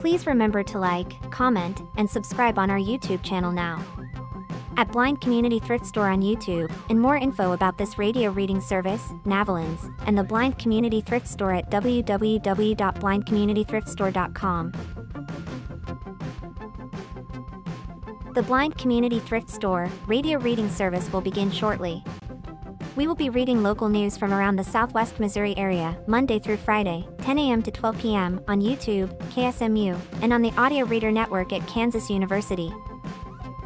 Please remember to like, comment, and subscribe on our YouTube channel now. At Blind Community Thrift Store on YouTube, and more info about this radio reading service, Navalins, and the Blind Community Thrift Store at www.blindcommunitythriftstore.com. The Blind Community Thrift Store radio reading service will begin shortly. We will be reading local news from around the Southwest Missouri area, Monday through Friday, 10 a.m. to 12 p.m. on YouTube, KSMU, and on the Audio Reader Network at Kansas University.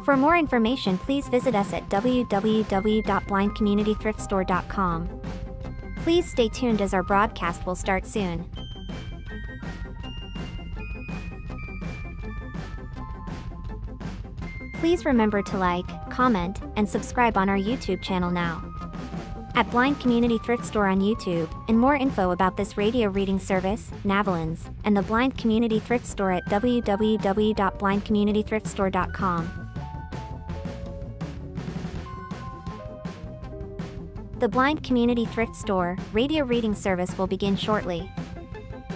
For more information, please visit us at www.blindcommunitythriftstore.com. Please stay tuned as our broadcast will start soon. Please remember to like, comment, and subscribe on our YouTube channel now. At Blind Community Thrift Store on YouTube, and more info about this radio reading service, Navalins, and the Blind Community Thrift Store at www.blindcommunitythriftstore.com. The Blind Community Thrift Store radio reading service will begin shortly.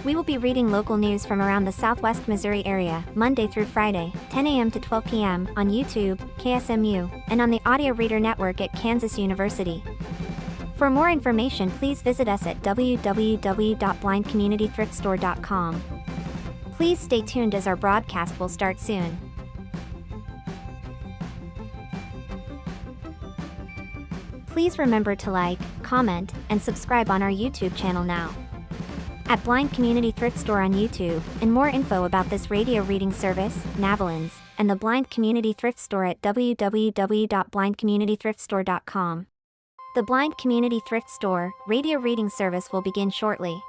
We will be reading local news from around the Southwest Missouri area, Monday through Friday, 10 a.m. to 12 p.m. on YouTube, KSMU, and on the Audio Reader Network at Kansas University. For more information, please visit us at www.blindcommunitythriftstore.com. Please stay tuned as our broadcast will start soon. Please remember to like, comment, and subscribe on our YouTube channel now. At Blind Community Thrift Store on YouTube, and more info about this radio reading service, Navalins, and the Blind Community Thrift Store at www.blindcommunitythriftstore.com. The Blind Community Thrift Store radio reading service will begin shortly.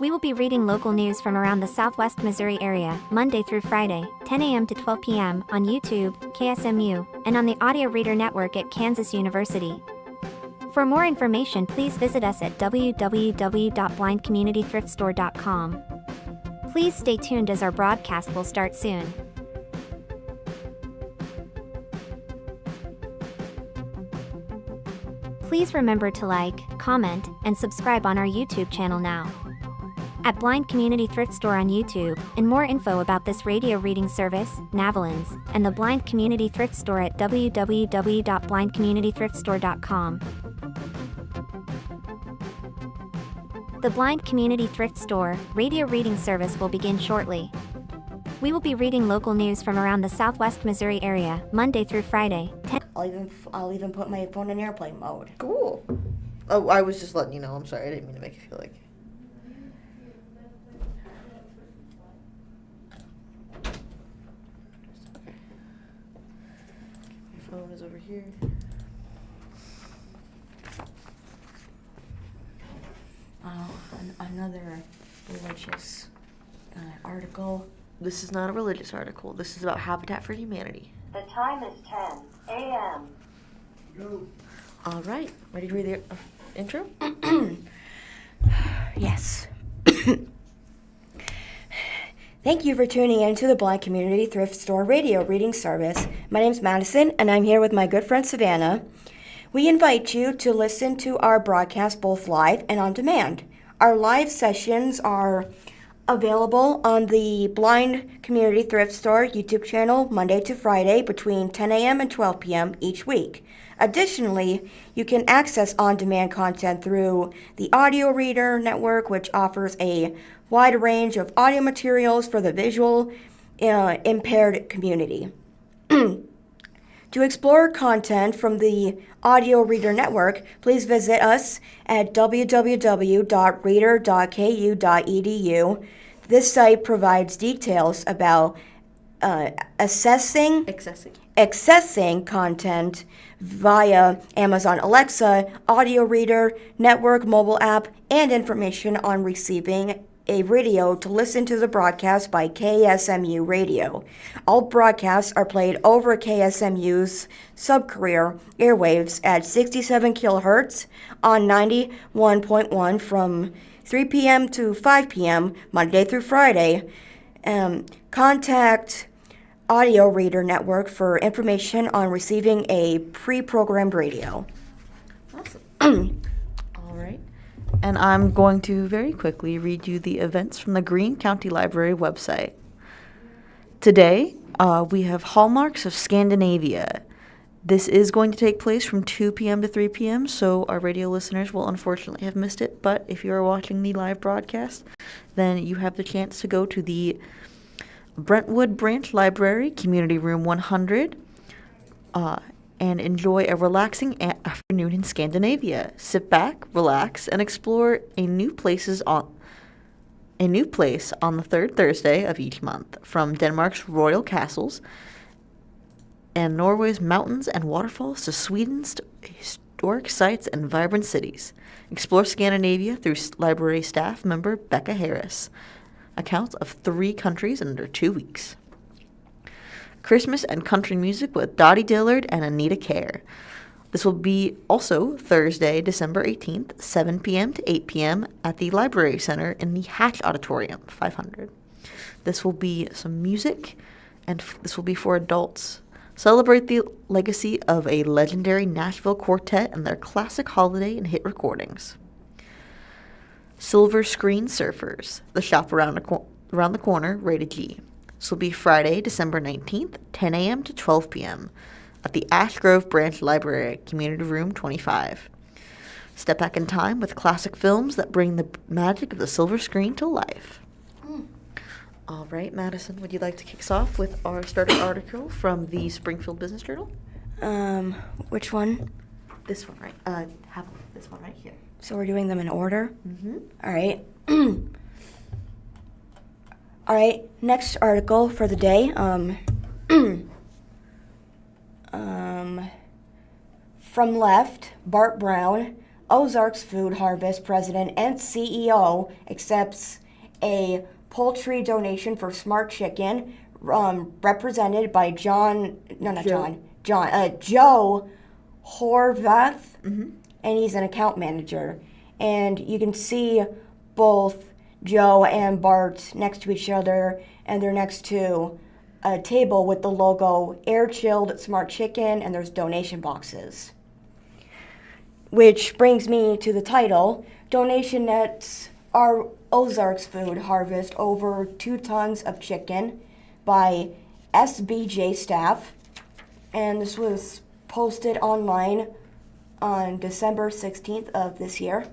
We will be reading local news from around the Southwest Missouri area, Monday through Friday, 10 a.m. to 12 p.m. on YouTube, KSMU, and on the Audio Reader Network at Kansas University. For more information, please visit us at www.blindcommunitythriftstore.com. Please stay tuned as our broadcast will start soon. Please remember to like, comment, and subscribe on our YouTube channel now. At Blind Community Thrift Store on YouTube, and more info about this radio reading service, Navalins, and the Blind Community Thrift Store at www.blindcommunitythriftstore.com. The Blind Community Thrift Store radio reading service will begin shortly. We will be reading local news from around the Southwest Missouri area, Monday through Friday. I'll even put my phone in airplane mode. Cool. Oh, I was just letting you know. I'm sorry. I didn't mean to make you feel like. My phone is over here. Another religious article. This is not a religious article. This is about Habitat for Humanity. The time is 10 a.m. Go. All right. Ready to read the intro? Yes. Thank you for tuning in to the Blind Community Thrift Store radio reading service. My name's Madison, and I'm here with my good friend Savannah. We invite you to listen to our broadcast both live and on demand. Our live sessions are available on the Blind Community Thrift Store YouTube channel Monday to Friday between 10 a.m. and 12 p.m. each week. Additionally, you can access on-demand content through the Audio Reader Network, which offers a wide range of audio materials for the visual impaired community. To explore content from the Audio Reader Network, please visit us at www.reader.ku.edu. This site provides details about accessing content via Amazon Alexa, Audio Reader Network mobile app, and information on receiving a radio to listen to the broadcast by KSMU Radio. All broadcasts are played over KSMU's sub-carrier airwaves at 67 kilohertz on 91.1 from 3 p.m. to 5 p.m. Monday through Friday. Contact Audio Reader Network for information on receiving a pre-programmed radio. Awesome. All right. And I'm going to very quickly read you the events from the Greene County Library website. Today, we have Hallmarks of Scandinavia. This is going to take place from 2 p.m. to 3 p.m., so our radio listeners will unfortunately have missed it. But if you are watching the live broadcast, then you have the chance to go to the Brentwood Branch Library, Community Room 100, and enjoy a relaxing afternoon in Scandinavia. Sit back, relax, and explore a new place on the third Thursday of each month, from Denmark's royal castles and Norway's mountains and waterfalls to Sweden's historic sites and vibrant cities. Explore Scandinavia through library staff member Becca Harris. Accounts of 3 countries in under 2 weeks. Christmas and country music with Dottie Dillard and Anita Kerr. This will be also Thursday, December 18th, 7 p.m. to 8 p.m. at the Library Center in the Hatch Auditorium, 500. This will be some music, and this will be for adults. Celebrate the legacy of a legendary Nashville quartet and their classic holiday and hit recordings. Silver Screen Surfers, the shop around the corner, rated G. This will be Friday, December 19th, 10 a.m. to 12 p.m. at the Ash Grove Branch Library, Community Room 25. Step back in time with classic films that bring the magic of the silver screen to life. All right, Madison, would you like to kick us off with our starter article from the Springfield Business Journal? Which one? This one, right? Have this one right here. So we're doing them in order? Mm-hmm. All right. All right, next article for the day. From left, Bart Brown, Ozarks Food Harvest president and CEO, accepts a poultry donation for Smart Chicken, represented by Joe Horvath, and he's an account manager. And you can see both Joe and Bart next to each other, and they're next to a table with the logo Air Chilled Smart Chicken, and there's donation boxes. Which brings me to the title. Donation nets are Ozarks Food Harvest over 2 tons of chicken by SBJ staff. And this was posted online on December 16th of this year.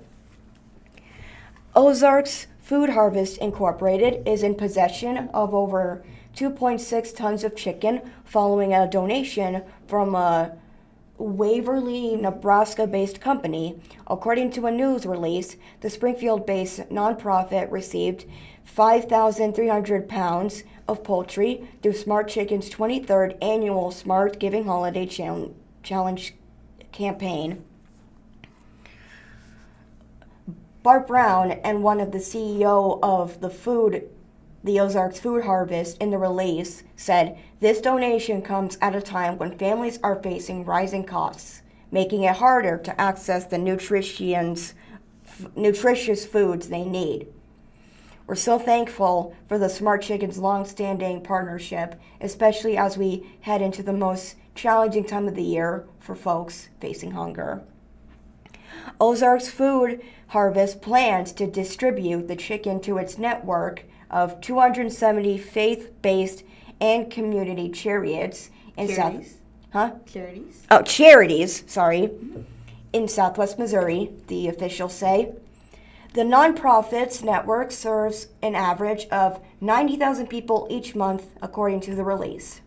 Ozarks Food Harvest Incorporated is in possession of over 2.6 tons of chicken following a donation from a Waverly, Nebraska-based company. According to a news release, the Springfield-based nonprofit received 5,300 pounds of poultry through Smart Chicken's 23rd annual Smart Giving Holiday Challenge campaign. Bart Brown, and one of the CEO of the Ozarks Food Harvest, in the release said, "This donation comes at a time when families are facing rising costs, making it harder to access the nutritious foods they need. We're so thankful for the Smart Chicken's long-standing partnership, especially as we head into the most challenging time of the year for folks facing hunger." Ozarks Food Harvest plans to distribute the chicken to its network of 270 faith-based and community charities in charities, in Southwest Missouri, the officials say. The nonprofit's network serves an average of 90,000 people each month, according to the release.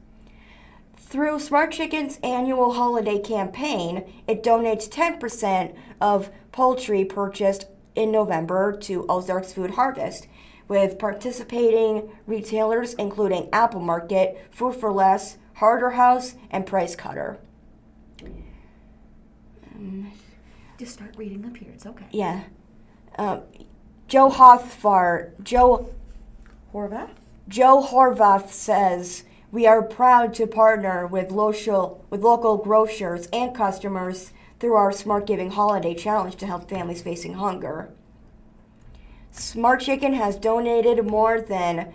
Through Smart Chicken's annual holiday campaign, it donates 10% of poultry purchased in November to Ozarks Food Harvest, with participating retailers including Apple Market, Food for Less, Harder House, and Price Cutter. Just start reading up here. It's okay. Yeah. Joe Horvath says, "We are proud to partner with local grocers and customers through our Smart Giving Holiday Challenge to help families facing hunger." Smart Chicken has donated more than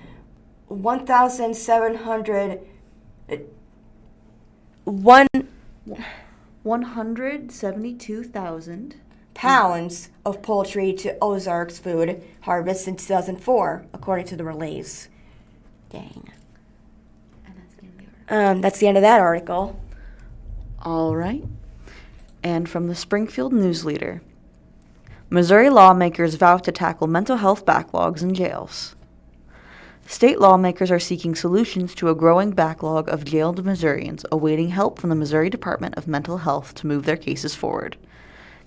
172,000 pounds of poultry to Ozarks Food Harvest since 2004, according to the release. Dang. That's the end of that article. All right. And from the Springfield News-Leader. Missouri lawmakers vow to tackle mental health backlogs in jails. State lawmakers are seeking solutions to a growing backlog of jailed Missourians awaiting help from the Missouri Department of Mental Health to move their cases forward.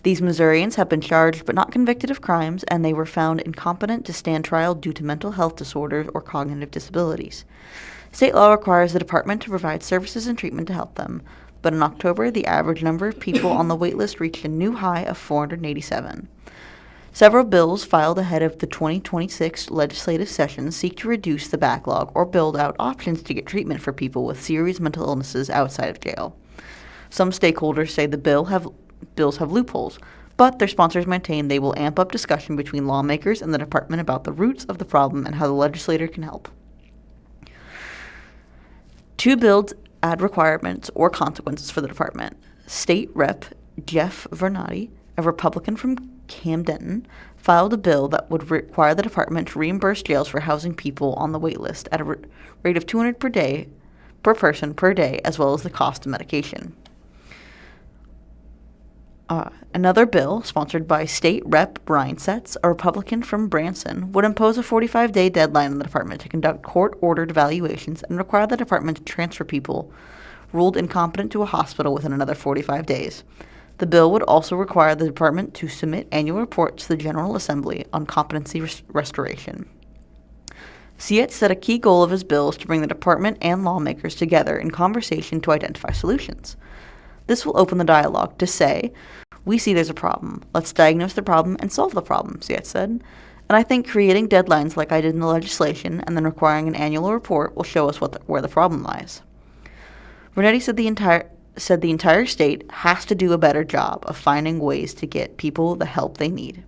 These Missourians have been charged but not convicted of crimes, and they were found incompetent to stand trial due to mental health disorders or cognitive disabilities. State law requires the department to provide services and treatment to help them, but in October, the average number of people on the waitlist reached a new high of 487. Several bills filed ahead of the 2026 legislative session seek to reduce the backlog or build out options to get treatment for people with serious mental illnesses outside of jail. Some stakeholders say the bills have loopholes, but their sponsors maintain they will amp up discussion between lawmakers and the department about the roots of the problem and how the legislator can help. Two bills add requirements or consequences for the department. State Rep. Jeff Vernati, a Republican from Camden, filed a bill that would require the department to reimburse jails for housing people on the wait list at a rate of $200 per person per day, as well as the cost of medication. Another bill, sponsored by State Rep. Brian Setz, a Republican from Branson, would impose a 45-day deadline on the department to conduct court-ordered evaluations and require the department to transfer people ruled incompetent to a hospital within another 45 days. The bill would also require the department to submit annual reports to the General Assembly on competency restoration. Setz said a key goal of his bill is to bring the department and lawmakers together in conversation to identify solutions. This will open the dialogue to say, we see there's a problem. Let's diagnose the problem and solve the problem, Setz said. And I think creating deadlines like I did in the legislation and then requiring an annual report will show us where the problem lies. Vernetti said the entire state has to do a better job of finding ways to get people the help they need.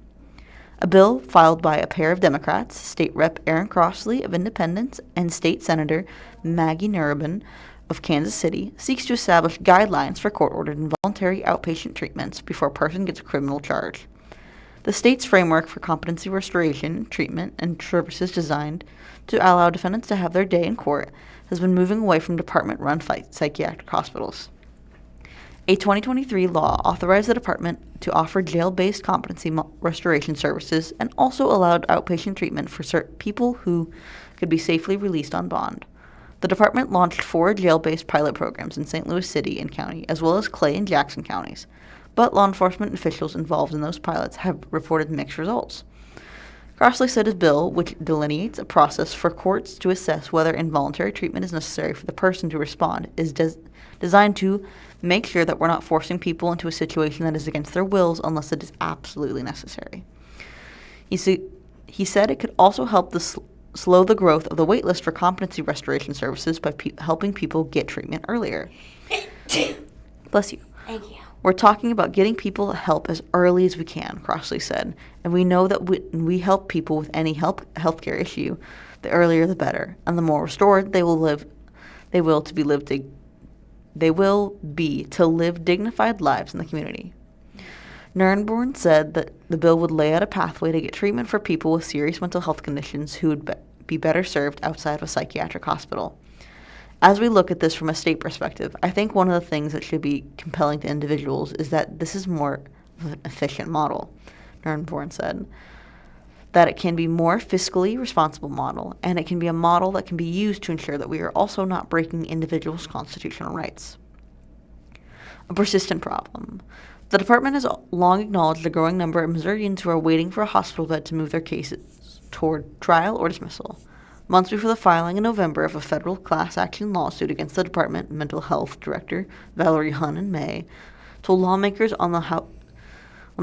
A bill filed by a pair of Democrats, State Rep. Aaron Crossley of Independence and State Senator Maggie Nurban of Kansas City, seeks to establish guidelines for court-ordered involuntary outpatient treatments before a person gets a criminal charge. The state's framework for competency restoration, treatment, and services designed to allow defendants to have their day in court has been moving away from department-run psychiatric hospitals. A 2023 law authorized the department to offer jail-based competency restoration services and also allowed outpatient treatment for certain people who could be safely released on bond. The department launched 4 jail-based pilot programs in St. Louis City and County, as well as Clay and Jackson counties, but law enforcement officials involved in those pilots have reported mixed results. Crossley said his bill, which delineates a process for courts to assess whether involuntary treatment is necessary for the person to respond, is designed to make sure that we're not forcing people into a situation that is against their wills unless it is absolutely necessary. He said it could also help slow the growth of the waitlist for competency restoration services by helping people get treatment earlier. Bless you. Thank you. We're talking about getting people help as early as we can, Crossley said, and we know that when we help people with any healthcare issue, the earlier the better, and the more restored they will be to live dignified lives in the community. Nurnborn said that the bill would lay out a pathway to get treatment for people with serious mental health conditions who would be better served outside of a psychiatric hospital. As we look at this from a state perspective, I think one of the things that should be compelling to individuals is that this is more of an efficient model, Nurnborn said. That it can be more fiscally responsible model, and it can be a model that can be used to ensure that we are also not breaking individuals' constitutional rights. A persistent problem. The department has long acknowledged the growing number of Missourians who are waiting for a hospital bed to move their cases toward trial or dismissal. Months before the filing in November of a federal class action lawsuit against the department, Mental Health Director Valerie Hunn in May told lawmakers on the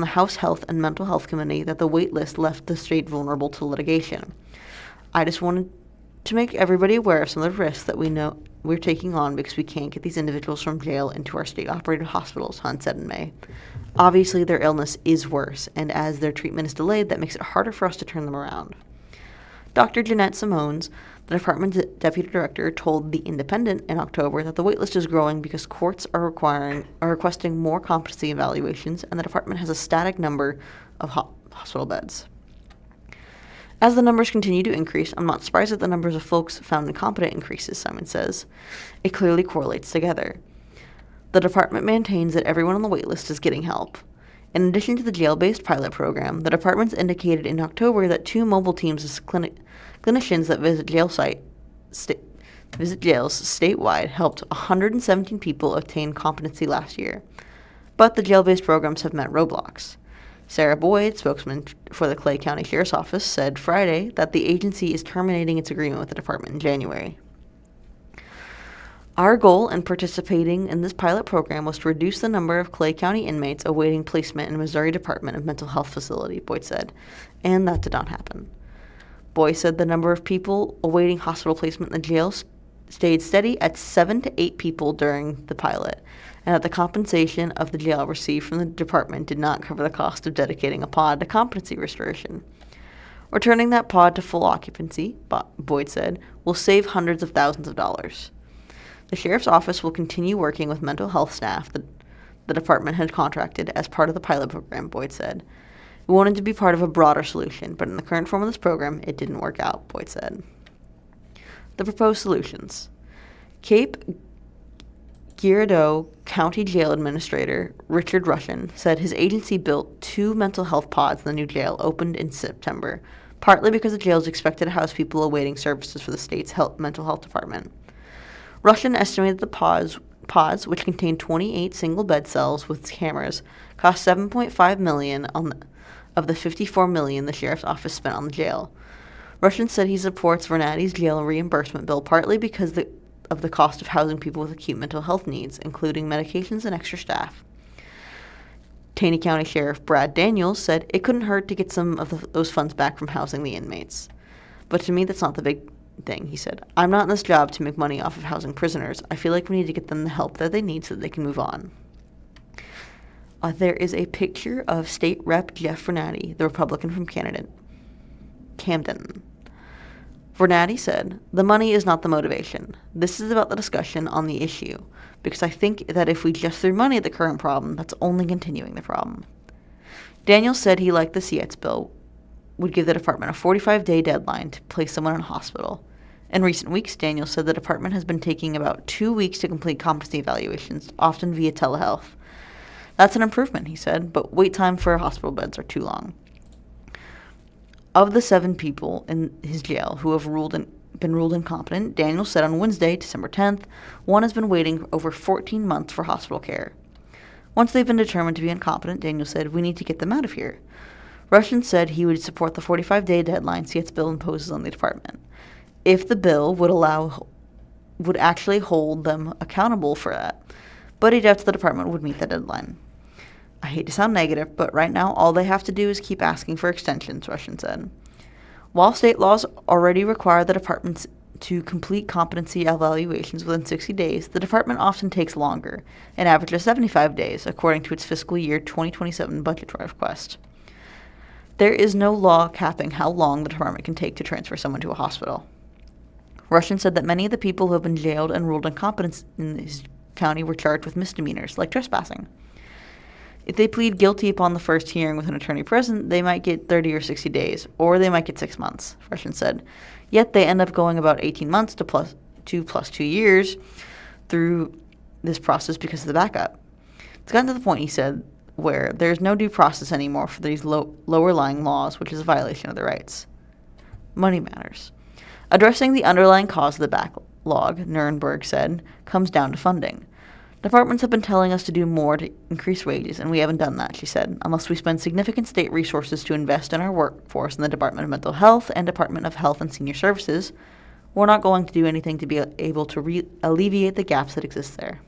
House Health and Mental Health Committee that the wait list left the state vulnerable to litigation. I just wanted to make everybody aware of some of the risks that we know we're taking on because we can't get these individuals from jail into our state-operated hospitals, Hunt said in May. Obviously, their illness is worse, and as their treatment is delayed, that makes it harder for us to turn them around. Dr. Jeanette Simones, the department's deputy director, told The Independent in October that the waitlist is growing because courts are requesting more competency evaluations, and the department has a static number of hospital beds. As the numbers continue to increase, I'm not surprised that the numbers of folks found incompetent increases, Simon says. It clearly correlates together. The department maintains that everyone on the waitlist is getting help. In addition to the jail-based pilot program, the department's indicated in October that 2 mobile teams of clinicians that visit jails statewide helped 117 people obtain competency last year. But the jail-based programs have met roadblocks. Sarah Boyd, spokesman for the Clay County Sheriff's Office, said Friday that the agency is terminating its agreement with the department in January. Our goal in participating in this pilot program was to reduce the number of Clay County inmates awaiting placement in Missouri Department of Mental Health facility, Boyd said, and that did not happen. Boyd said the number of people awaiting hospital placement in the jail stayed steady at 7 to 8 people during the pilot, and that the compensation of the jail received from the department did not cover the cost of dedicating a pod to competency restoration. Returning that pod to full occupancy, Boyd said, will save hundreds of thousands of dollars. The sheriff's office will continue working with mental health staff that the department had contracted as part of the pilot program, Boyd said. We wanted to be part of a broader solution, but in the current form of this program, it didn't work out, Boyd said. The proposed solutions. Cape Girardeau County Jail Administrator Richard Russian said his agency built 2 mental health pods in the new jail opened in September, partly because the jail is expected to house people awaiting services for the state's mental health department. Russian estimated the pods, which contain 28 single-bed cells with cameras, cost $7.5 million of the $54 million the sheriff's office spent on the jail. Russian said he supports Vernatti's jail reimbursement bill partly because of the cost of housing people with acute mental health needs, including medications and extra staff. Taney County Sheriff Brad Daniels said it couldn't hurt to get some of those funds back from housing the inmates. But to me, that's not the big thing, he said. I'm not in this job to make money off of housing prisoners. I feel like we need to get them the help that they need so that they can move on. There is a picture of State Rep. Jeff Vernatti, the Republican from Camden. Vernatti said, "The money is not the motivation. This is about the discussion on the issue, because I think that if we just threw money at the current problem, that's only continuing the problem." Daniels said he liked the CX bill would give the department a 45-day deadline to place someone in a hospital. In recent weeks, Daniels said the department has been taking about 2 weeks to complete competency evaluations, often via telehealth. That's an improvement, he said, but wait time for hospital beds are too long. Of the 7 people in his jail who have been ruled incompetent, Daniels said on Wednesday, December 10th, one has been waiting over 14 months for hospital care. Once they've been determined to be incompetent, Daniels said, we need to get them out of here. Russian said he would support the 45-day deadline CIET's bill imposes on the department. If the bill would actually hold them accountable for that, but he doubts the department would meet the deadline. I hate to sound negative, but right now all they have to do is keep asking for extensions, Russian said. While state laws already require the departments to complete competency evaluations within 60 days, the department often takes longer, an average of 75 days, according to its fiscal year 2027 budget request. There is no law capping how long the department can take to transfer someone to a hospital. Russian said that many of the people who have been jailed and ruled incompetent in his county were charged with misdemeanors, like trespassing. If they plead guilty upon the first hearing with an attorney present, they might get 30 or 60 days, or they might get 6 months, Russian said. Yet they end up going about 18 months to plus 2 years through this process because of the backup. It's gotten to the point, he said, where there's no due process anymore for these lower-lying laws, which is a violation of their rights. Money matters. Addressing the underlying cause of the backlog, Nuremberg said, comes down to funding. Departments have been telling us to do more to increase wages, and we haven't done that, she said. Unless we spend significant state resources to invest in our workforce in the Department of Mental Health and Department of Health and Senior Services, we're not going to do anything to be able to alleviate the gaps that exist there.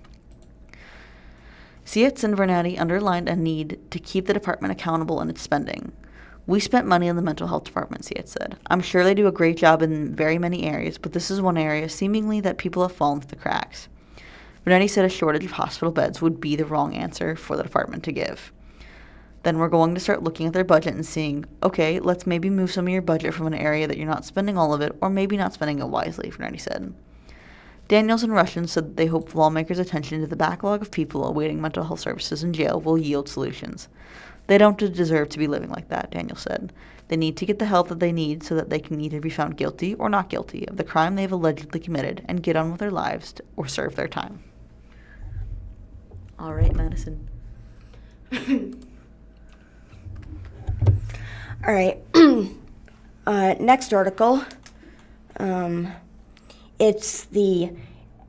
Cietz and Vernatti underlined a need to keep the department accountable in its spending. We spent money on the mental health department, Cietz said. I'm sure they do a great job in very many areas, but this is one area seemingly that people have fallen through the cracks. Vernatti said a shortage of hospital beds would be the wrong answer for the department to give. Then we're going to start looking at their budget and seeing, okay, let's maybe move some of your budget from an area that you're not spending all of it, or maybe not spending it wisely, Vernatti said. Daniels and Russian said that they hope lawmakers' attention to the backlog of people awaiting mental health services in jail will yield solutions. They don't deserve to be living like that, Daniel said. They need to get the help that they need so that they can either be found guilty or not guilty of the crime they've allegedly committed and get on with their lives or serve their time. All right, Madison. All right. Next article. It's the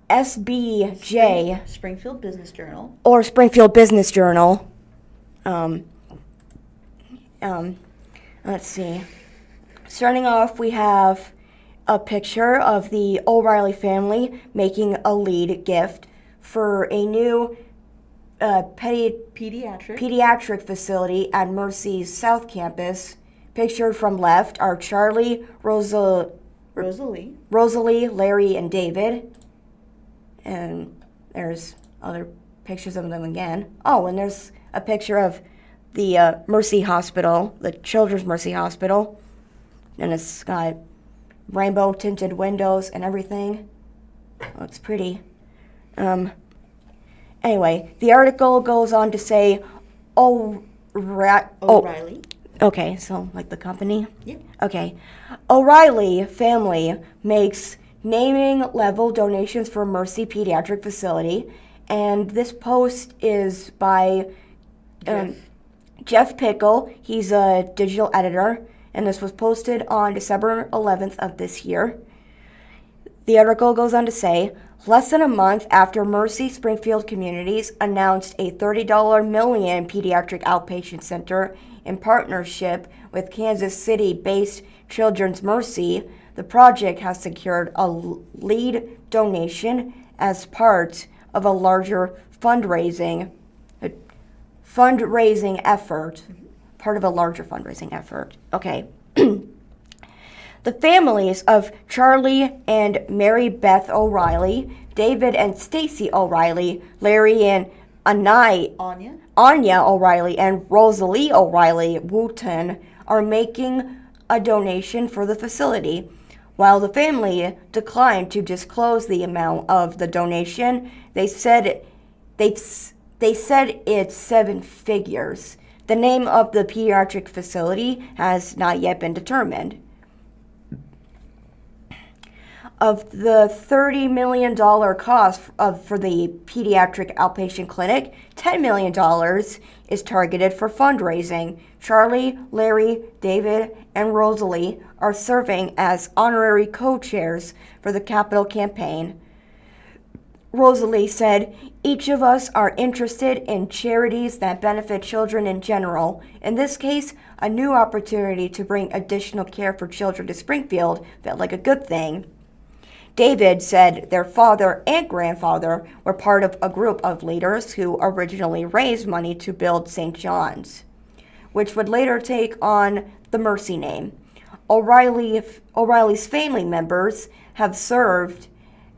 SBJ Springfield Business Journal. or Springfield Business Journal. Let's see. Starting off, we have a picture of the O'Reilly family making a lead gift for a new pediatric facility at Mercy's South Campus. Pictured from left are Charlie, Rosalie, Larry, and David. And there's other pictures of them again. Oh, and there's a picture of the Mercy Hospital, the Children's Mercy Hospital. And it's got rainbow tinted windows and everything. Looks pretty. Anyway, the article goes on to say, O'Reilly. Okay, so like the company? Yep. Okay. O'Reilly family makes naming level donations for Mercy Pediatric Facility. And this post is by Jeff Pickle. He's a digital editor. And this was posted on December 11th of this year. The article goes on to say, less than a month after Mercy Springfield Communities announced a $30 million pediatric outpatient center in partnership with Kansas City-based Children's Mercy, the project has secured a lead donation as part of a larger fundraising effort. Part of a larger fundraising effort. Okay. The families of Charlie and Mary Beth O'Reilly, David and Stacy O'Reilly, Larry and Anya O'Reilly, and Rosalie O'Reilly Wooten are making a donation for the facility. While the family declined to disclose the amount of the donation, they said it's 7 figures. The name of the pediatric facility has not yet been determined. Of the $30 million cost for the pediatric outpatient clinic, $10 million is targeted for fundraising. Charlie, Larry, David, and Rosalie are serving as honorary co-chairs for the capital campaign. Rosalie said, each of us are interested in charities that benefit children in general. In this case, a new opportunity to bring additional care for children to Springfield felt like a good thing. David said their father and grandfather were part of a group of leaders who originally raised money to build St. John's, which would later take on the Mercy name. O'Reilly's family members have served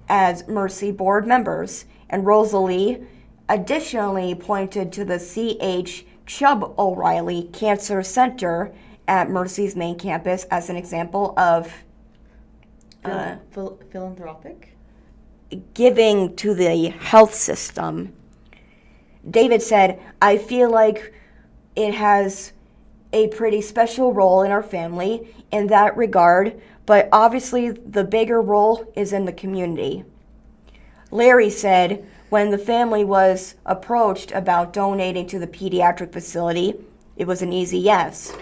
as Mercy board members, and Rosalie additionally pointed to the C.H. Chubb O'Reilly Cancer Center at Mercy's main campus as an example of philanthropic giving to the health system. David said, I feel like it has a pretty special role in our family in that regard, but obviously the bigger role is in the community. Larry said, when the family was approached about donating to the pediatric facility, it was an easy yes.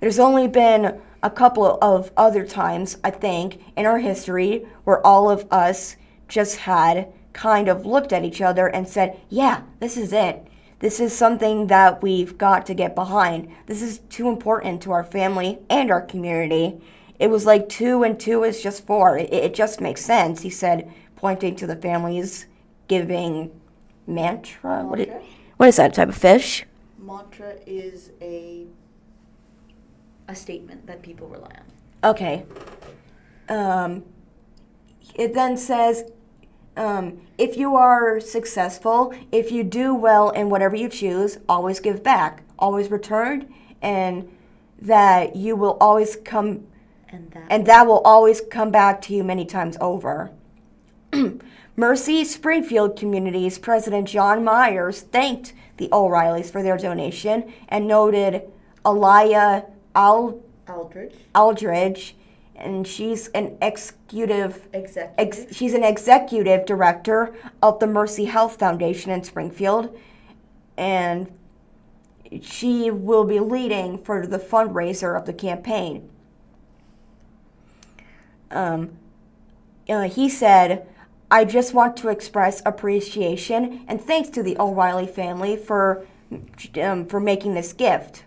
There's only been a couple of other times, I think, in our history where all of us just had kind of looked at each other and said, yeah, this is it. This is something that we've got to get behind. This is too important to our family and our community. It was like 2 and 2 is just 4. It just makes sense, he said, pointing to the family's giving mantra. What is that, type of fish? Mantra is a statement that people rely on. Okay. It then says, if you are successful, if you do well in whatever you choose, always give back, always return, and that you will always come, and that will always come back to you many times over. Mercy Springfield Community's President John Myers thanked the O'Reillys for their donation and noted Aliyah Aldridge, and she's an executive director of the Mercy Health Foundation in Springfield, and she will be leading for the fundraiser of the campaign. He said, "I just want to express appreciation and thanks to the O'Reilly family for making this gift."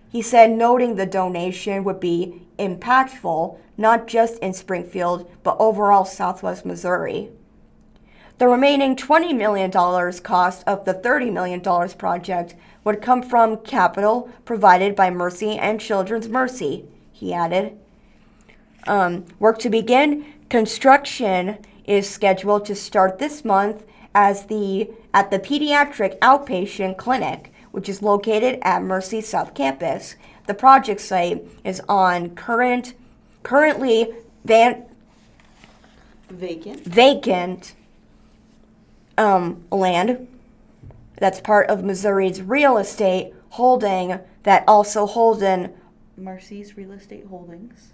He said, noting the donation would be impactful, not just in Springfield, but overall Southwest Missouri. The remaining $20 million cost of the $30 million project would come from capital provided by Mercy and Children's Mercy, he added. Work to begin. Construction is scheduled to start this month at the Pediatric Outpatient Clinic, which is located at Mercy South Campus. The project site is on currently vacant land that's part of Missouri's real estate holding that also hold in Mercy's Real Estate Holdings.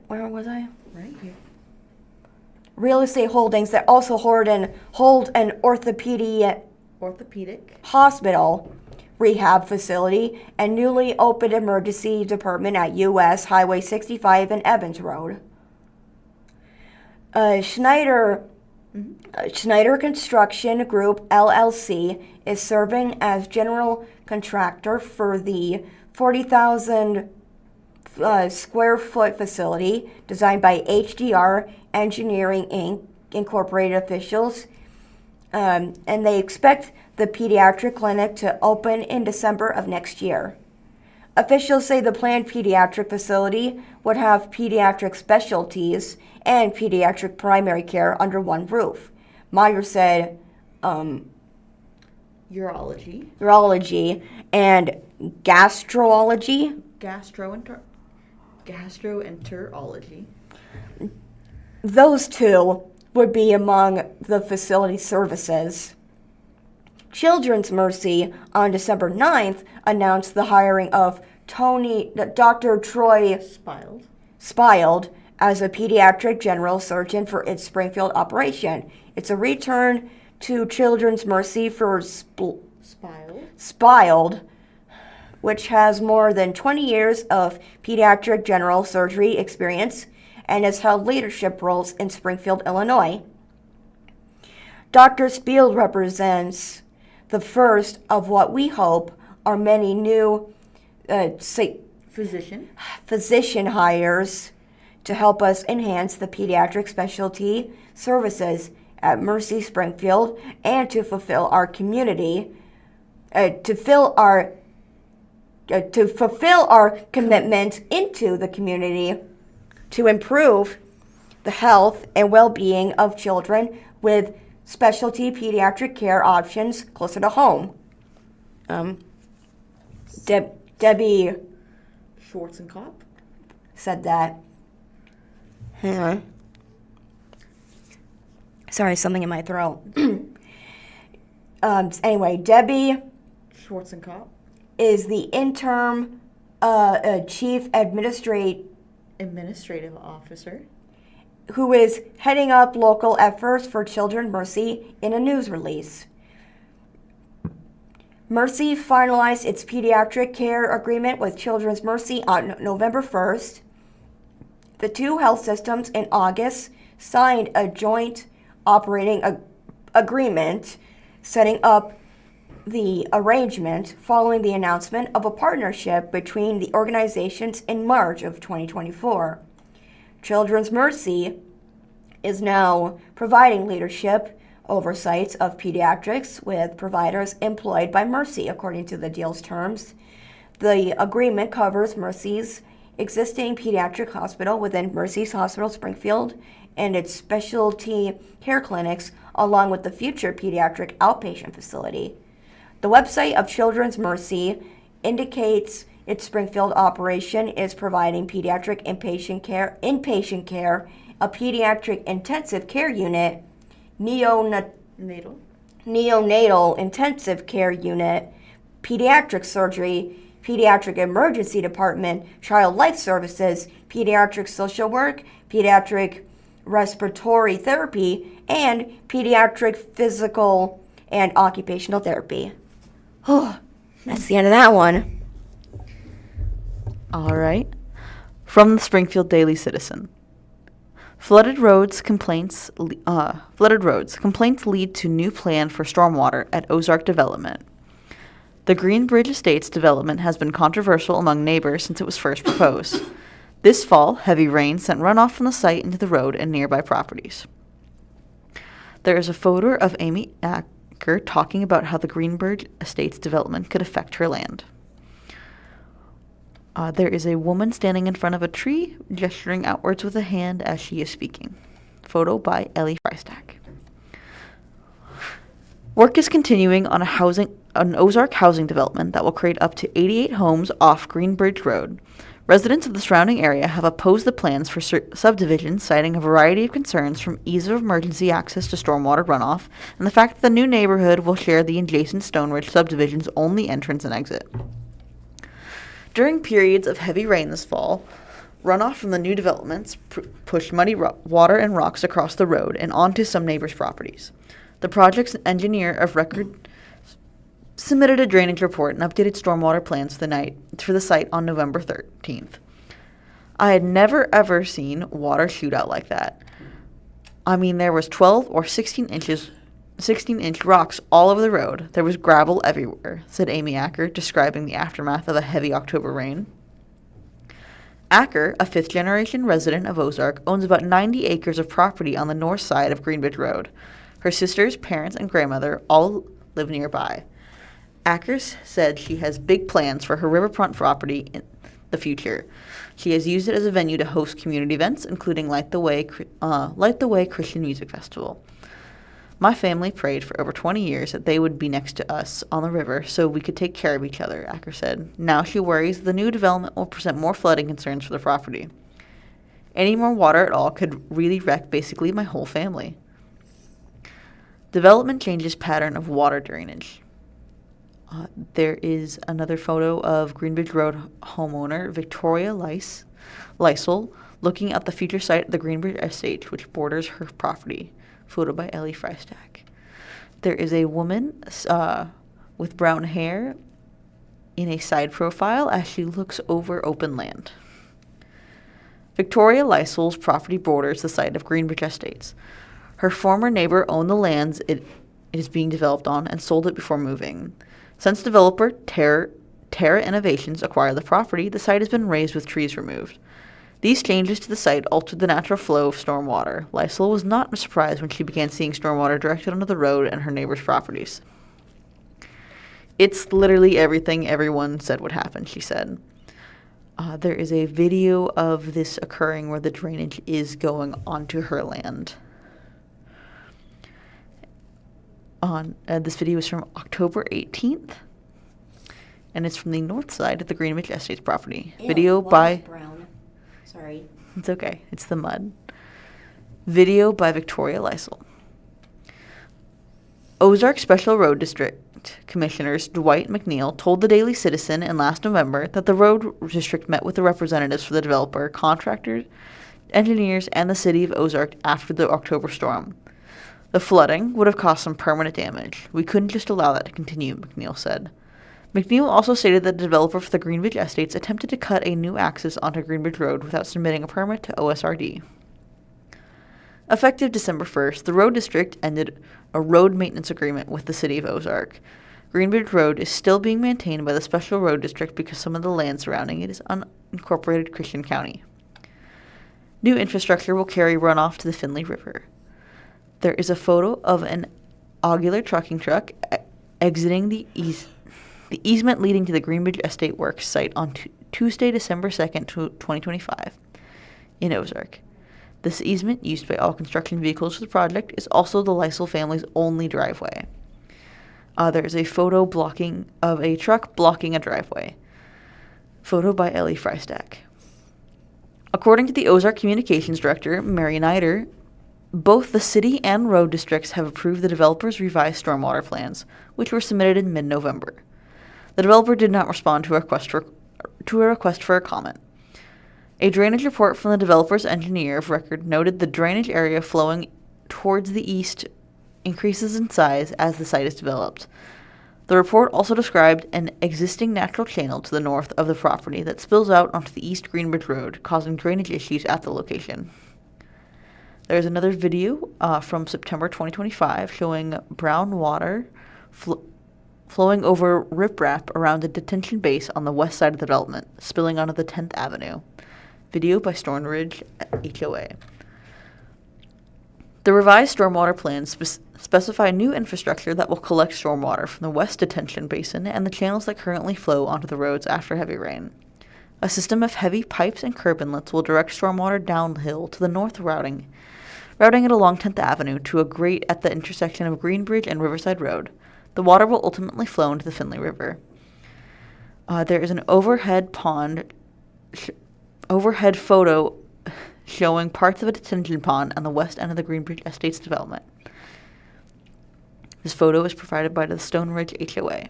Where was I? Right here. Real estate holdings that also hold an orthopedic hospital, rehab facility, and newly opened emergency department at US Highway 65 and Evans Road. Schneider Construction Group LLC is serving as general contractor for the 40,000 square foot facility designed by HDR Engineering Inc. Incorporated officials, and they expect the pediatric clinic to open in December of next year. Officials say the planned pediatric facility would have pediatric specialties and pediatric primary care under one roof. Myers said urology and gastroenterology. Those two would be among the facility services. Children's Mercy on December 9th announced the hiring of Dr. Troy Spild as a pediatric general surgeon for its Springfield operation. It's a return to Children's Mercy for Spild, which has more than 20 years of pediatric general surgery experience and has held leadership roles in Springfield, Illinois. Dr. Spield represents the first of what we hope are many new physician hires to help us enhance the pediatric specialty services at Mercy Springfield and to fulfill our community, to fulfill our commitment into the community to improve the health and well-being of children with specialty pediatric care options closer to home. Debbie Schwartzenkopf said that. Hang on. Sorry, something in my throat. Anyway, Debbie Schwartzenkopf is the interim chief administrative officer who is heading up local efforts for Children's Mercy in a news release. Mercy finalized its pediatric care agreement with Children's Mercy on November 1st. The two health systems in August signed a joint operating agreement setting up the arrangement following the announcement of a partnership between the organizations in March of 2024. Children's Mercy is now providing leadership oversight of pediatrics with providers employed by Mercy according to the deal's terms. The agreement covers Mercy's existing pediatric hospital within Mercy's Hospital Springfield and its specialty care clinics, along with the future pediatric outpatient facility. The website of Children's Mercy indicates its Springfield operation is providing pediatric inpatient care a pediatric intensive care unit, neonatal intensive care unit, pediatric surgery, pediatric emergency department, child life services, pediatric social work, pediatric respiratory therapy, and pediatric physical and occupational therapy. Oh, that's the end of that one. All right. From the Springfield Daily Citizen. Flooded roads complaints lead to new plan for stormwater at Ozark development. The Greenbridge Estates development has been controversial among neighbors since it was first proposed. This fall, heavy rain sent runoff from the site into the road and nearby properties. There is a photo of Amy Acker talking about how the Greenbridge Estates development could affect her land. There is a woman standing in front of a tree, gesturing outwards with a hand as she is speaking. Photo by Ellie Freistack. Work is continuing on an Ozark housing development that will create up to 88 homes off Greenbridge Road. Residents of the surrounding area have opposed the plans for subdivision, citing a variety of concerns from ease of emergency access to stormwater runoff and the fact that the new neighborhood will share the adjacent Stone Ridge subdivision's only entrance and exit. During periods of heavy rain this fall, runoff from the new developments pushed muddy water and rocks across the road and onto some neighbors' properties. The project's engineer of record submitted a drainage report and updated stormwater plans for the site on November 13th. I had never ever seen water shoot out like that. I mean, there was 12 or 16-inch rocks all over the road. There was gravel everywhere, said Amy Acker, describing the aftermath of a heavy October rain. Acker, a fifth-generation resident of Ozark, owns about 90 acres of property on the north side of Greenbridge Road. Her sisters, parents, and grandmother all live nearby. Acker said she has big plans for her riverfront property in the future. She has used it as a venue to host community events, including Light the Way Christian Music Festival. My family prayed for over 20 years that they would be next to us on the river so we could take care of each other, Acker said. Now she worries the new development will present more flooding concerns for the property. Any more water at all could really wreck basically my whole family. Development changes pattern of water drainage. There is another photo of Greenbridge Road homeowner Victoria Lysel looking at the future site of the Greenbridge Estate, which borders her property. Photo by Ellie Freistack. There is a woman with brown hair in a side profile as she looks over open land. Victoria Lysel's property borders the site of Greenbridge Estates. Her former neighbor owned the lands it is being developed on and sold it before moving. Since developer Terra Innovations acquired the property, the site has been razed with trees removed. These changes to the site altered the natural flow of stormwater. Lysel was not surprised when she began seeing stormwater directed onto the road and her neighbors' properties. It's literally everything everyone said would happen, she said. There is a video of this occurring where the drainage is going onto her land. This video is from October 18th, and it's from the north side of the Greenwich Estates property. Ew, Video by... brown. Sorry. It's okay. It's the mud. Video by Victoria Lysel. Ozark Special Road District Commissioners Dwight McNeil told the Daily Citizen in last November that the road district met with the representatives for the developer, contractors, engineers, and the city of Ozark after the October storm. The flooding would have caused some permanent damage. We couldn't just allow that to continue, McNeil said. McNeil also stated that the developer for the Greenbridge Estates attempted to cut a new access onto Greenbridge Road without submitting a permit to OSRD. Effective December 1st, the road district ended a road maintenance agreement with the city of Ozark. Greenbridge Road is still being maintained by the Special Road District because some of the land surrounding it is unincorporated Christian County. New infrastructure will carry runoff to the Finley River. There is a photo of an auxiliary trucking truck exiting the easement leading to the Greenbridge Estate Works site on Tuesday, December 2nd, 2025, in Ozark. This easement, used by all construction vehicles for the project, is also the Lysel family's only driveway. There is a photo of a truck blocking a driveway. Photo by Ellie Freistack. According to the Ozark Communications Director, Mary Nider, both the city and road districts have approved the developer's revised stormwater plans, which were submitted in mid-November. The developer did not respond to a request for a comment. A drainage report from the developer's engineer of record noted the drainage area flowing towards the east increases in size as the site is developed. The report also described an existing natural channel to the north of the property that spills out onto the East Greenbridge Road, causing drainage issues at the location. There's another video from September 2025 showing brown water flowing over riprap around a detention base on the west side of the development, spilling onto the 10th Avenue. Video by Stornridge HOA. The revised stormwater plans specify new infrastructure that will collect stormwater from the west detention basin and the channels that currently flow onto the roads after heavy rain. A system of heavy pipes and curb inlets will direct stormwater downhill to the north routing it along 10th Avenue to a grate at the intersection of Greenbridge and Riverside Road. The water will ultimately flow into the Finley River. There is an overhead photo showing parts of a detention pond on the west end of the Greenbridge Estates development. This photo is provided by the Stone Ridge HOA.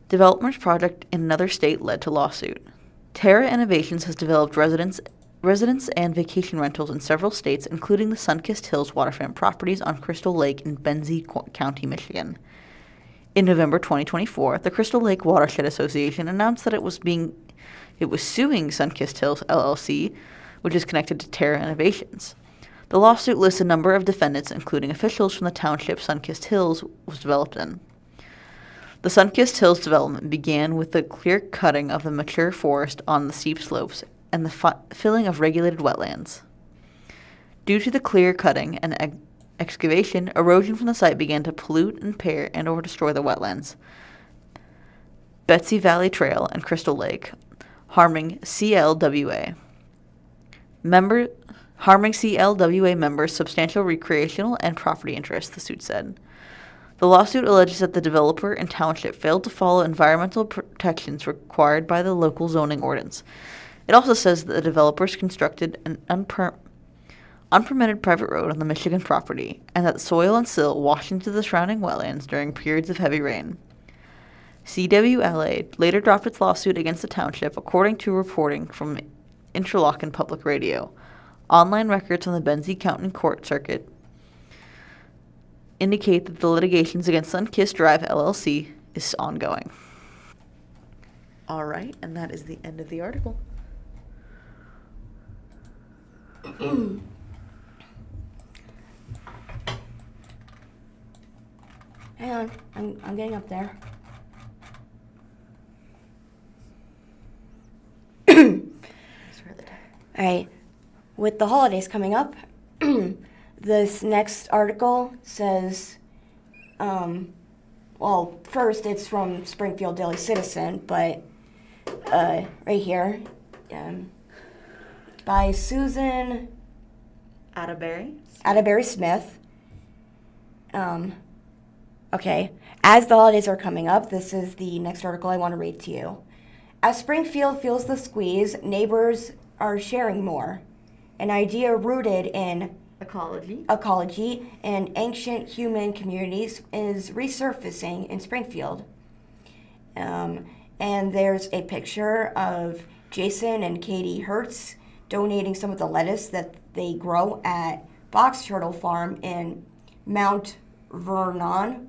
Development's project in another state led to lawsuit. Terra Innovations has developed residence and vacation rentals in several states, including the Sunkissed Hills waterfront properties on Crystal Lake in Benzie County, Michigan. In November 2024, the Crystal Lake Watershed Association announced that it was suing Sunkissed Hills LLC, which is connected to Terra Innovations. The lawsuit lists a number of defendants, including officials from the township Sunkissed Hills was developed in. The Sunkissed Hills development began with the clear cutting of the mature forest on the steep slopes and the filling of regulated wetlands. Due to the clear cutting and excavation, erosion from the site began to pollute, impair, and or destroy the wetlands, Betsy Valley Trail, and Crystal Lake, harming CLWA members' substantial recreational and property interests, the suit said. The lawsuit alleges that the developer and township failed to follow environmental protections required by the local zoning ordinance. It also says that the developers constructed an unpermitted private road on the Michigan property, and that soil and silt washed into the surrounding wetlands during periods of heavy rain. CWLA later dropped its lawsuit against the township, according to reporting from Interlochen Public Radio. Online records on the Benzie County Court Circuit indicate that the litigations against Sunkissed Drive LLC is ongoing. All right, and that is the end of the article. Hang on, I'm getting up there. All right, with the holidays coming up, this next article says, well, first it's from Springfield Daily Citizen, but right here, by Susan Atterbury Smith. Okay, as the holidays are coming up, this is the next article I want to read to you. As Springfield feels the squeeze, neighbors are sharing more. An idea rooted in ecology and ancient human communities is resurfacing in Springfield. And there's a picture of Jason and Katie Hertz donating some of the lettuce that they grow at Box Turtle Farm in Mount Vernon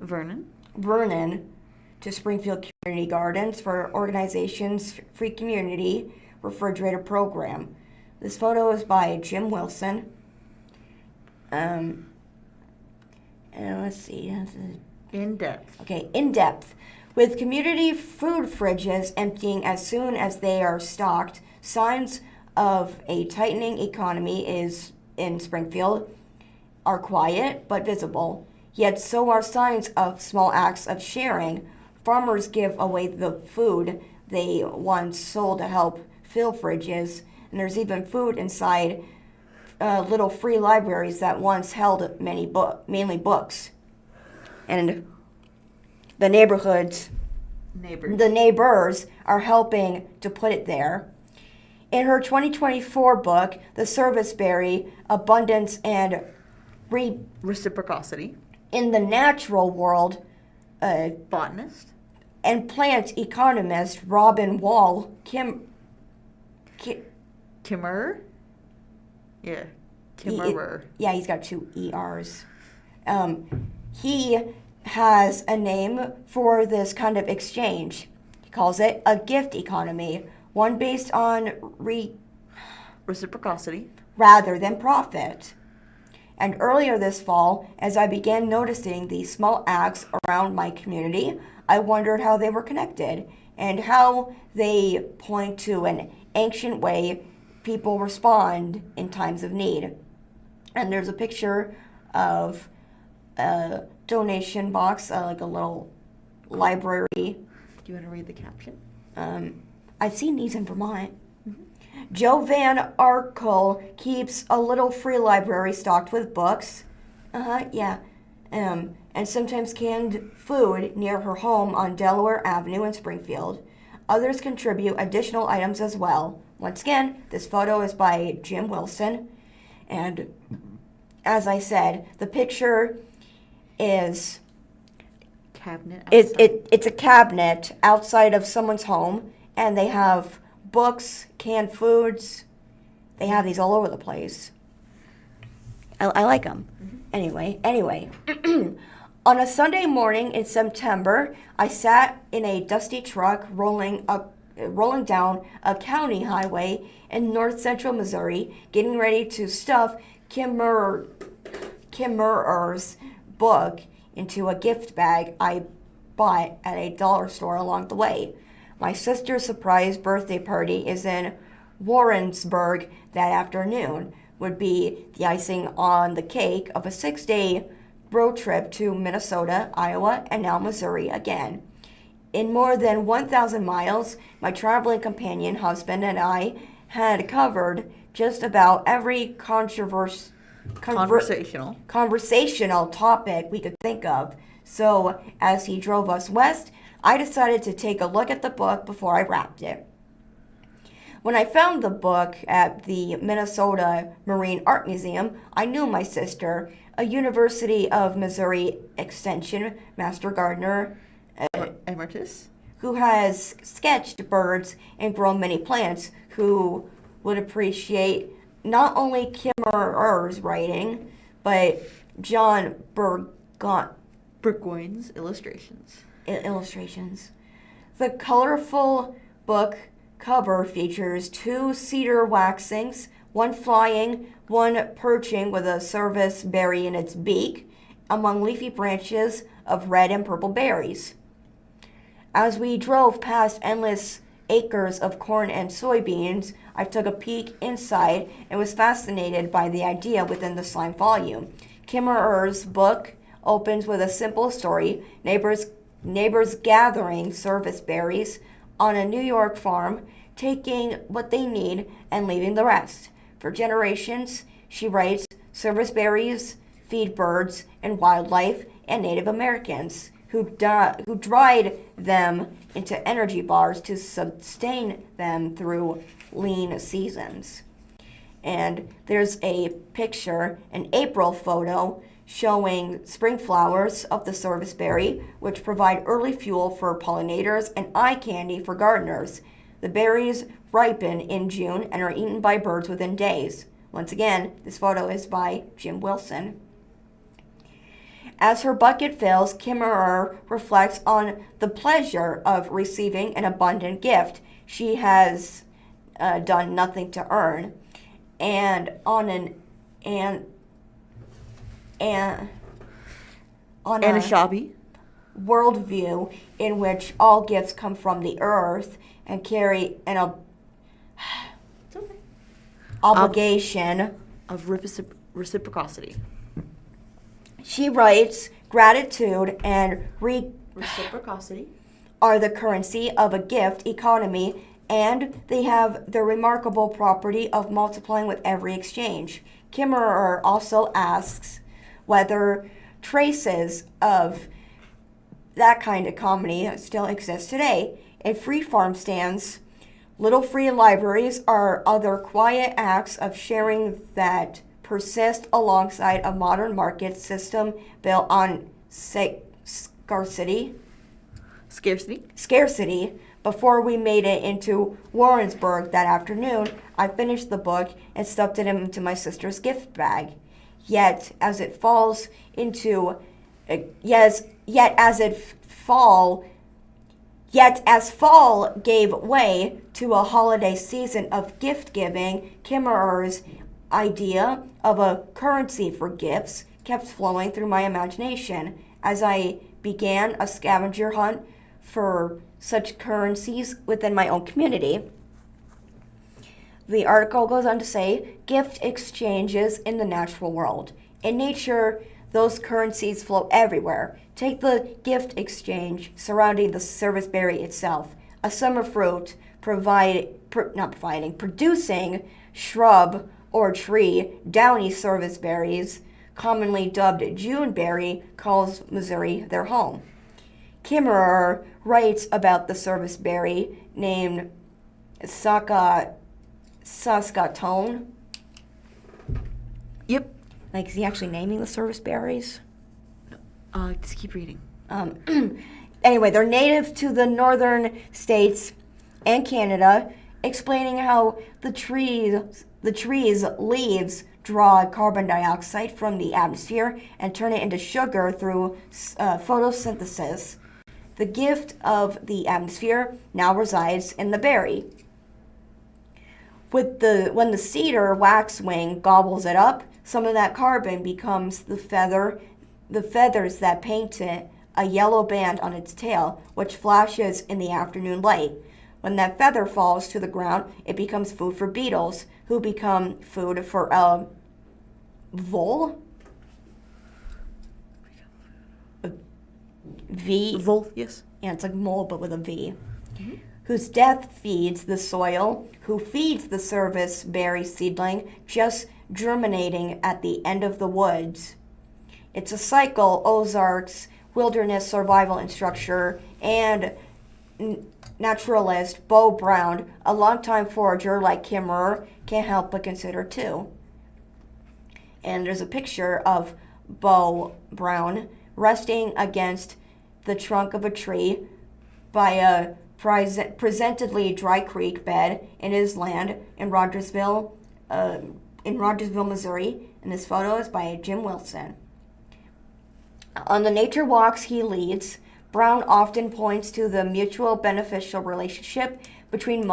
to Springfield Community Gardens for organization's free community refrigerator program. This photo is by Jim Wilson. And let's see. In depth. Okay, in depth. With community food fridges emptying as soon as they are stocked, signs of a tightening economy in Springfield are quiet but visible. Yet so are signs of small acts of sharing. Farmers give away the food they once sold to help fill fridges, and there's even food inside little free libraries that once held mainly books. And the neighbors are helping to put it there. In her 2024 book, The Serviceberry, Abundance and Reciprocity. in the Natural World, Botanist. and plant economist Robin Wall Kimmerer? Yeah. Kimmerer. Yeah, he's got 2 ERs. He has a name for this kind of exchange. He calls it a gift economy, one based on Reciprocity. rather than profit. And earlier this fall, as I began noticing these small acts around my community, I wondered how they were connected and how they point to an ancient way people respond in times of need. And there's a picture of a donation box, like a little library. Do you want to read the caption? I've seen these in Vermont. Joe Van Arkel keeps a little free library stocked with books. Yeah. And sometimes canned food near her home on Delaware Avenue in Springfield. Others contribute additional items as well. Once again, this photo is by Jim Wilson. And as I said, the picture is Cabinet. it's a cabinet outside of someone's home, and they have books, canned foods. They have these all over the place. I like them. Anyway. On a Sunday morning in September, I sat in a dusty truck rolling down a county highway in north central Missouri, getting ready to stuff Kimmerer's book into a gift bag I bought at a dollar store along the way. My sister's surprise birthday party is in Warrensburg that afternoon. Would be the icing on the cake of a 6-day road trip to Minnesota, Iowa, and now Missouri again. In more than 1,000 miles, my traveling companion, husband, and I had covered just about every conversational topic we could think of. So, as he drove us west, I decided to take a look at the book before I wrapped it. When I found the book at the Minnesota Marine Art Museum, I knew my sister, a University of Missouri Extension Master Gardener, Emeritus, who has sketched birds and grown many plants, who would appreciate not only Kimmerer's writing, but John Burgoyne's illustrations. The colorful book cover features 2 cedar waxings, one flying, one perching with a service berry in its beak, among leafy branches of red and purple berries. As we drove past endless acres of corn and soybeans, I took a peek inside and was fascinated by the idea within the slime volume. Kimmerer's book opens with a simple story, neighbors gathering service berries on a New York farm, taking what they need and leaving the rest. For generations, she writes, service berries feed birds and wildlife and Native Americans who dried them into energy bars to sustain them through lean seasons. And there's a picture, an April photo, showing spring flowers of the serviceberry, which provide early fuel for pollinators and eye candy for gardeners. The berries ripen in June and are eaten by birds within days. Once again, this photo is by Jim Wilson. As her bucket fills, Kimmerer reflects on the pleasure of receiving an abundant gift she has done nothing to earn, and on a Anishinaabe worldview in which all gifts come from the earth and carry an obligation of reciprocity. She writes, gratitude and Reciprocity are the currency of a gift economy, and they have the remarkable property of multiplying with every exchange. Kimmerer also asks whether traces of that kind of economy still exist today. In free farm stands, Little free libraries are other quiet acts of sharing that persist alongside a modern market system built on scarcity. Before we made it into Warrensburg that afternoon, I finished the book and stuffed it into my sister's gift bag. Yet as fall gave way to a holiday season of gift giving, Kimmerer's idea of a currency for gifts kept flowing through my imagination as I began a scavenger hunt for such currencies within my own community. The article goes on to say, gift exchanges in the natural world. In nature, those currencies flow everywhere. Take the gift exchange surrounding the serviceberry itself, a summer fruit producing shrub or tree. Downy serviceberries, commonly dubbed Juneberry, calls Missouri their home. Kimmerer writes about the serviceberry named Saskatoon. Yep. Like, is he actually naming the serviceberries? Just keep reading. Anyway, they're native to the northern states and Canada, explaining how the trees' leaves draw carbon dioxide from the atmosphere and turn it into sugar through photosynthesis. The gift of the atmosphere now resides in the berry. When the cedar waxwing gobbles it up, some of that carbon becomes the feathers that paint it a yellow band on its tail, which flashes in the afternoon light. When that feather falls to the ground, it becomes food for beetles, who become food for a vole. Vole, yes. Yeah, it's like mole, but with a V. Mm-hmm. Whose death feeds the soil, who feeds the serviceberry seedling, just germinating at the end of the woods. It's a cycle Ozarks wilderness survival instructor and naturalist Bo Brown, a longtime forager like Kimmerer, can't help but consider too. And there's a picture of Bo Brown resting against the trunk of a tree by a presentedly dry creek bed in his land in Rogersville, Missouri. And this photo is by Jim Wilson. On the nature walks he leads, Brown often points to the mutual beneficial relationship between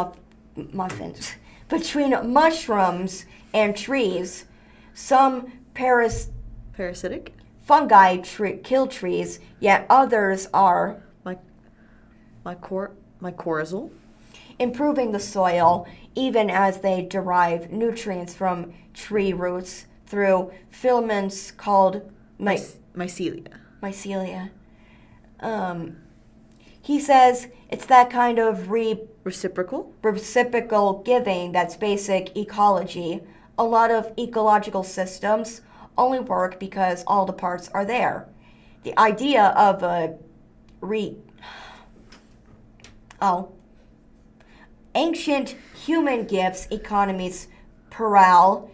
mushrooms and trees. Some Parasitic? fungi kill trees, yet others are mycorrhizal, improving the soil even as they derive nutrients from tree roots through filaments called mycelia. He says it's that kind of reciprocal giving that's basic ecology. A lot of ecological systems only work because all the parts are there. The idea of ancient human gifts economies parallel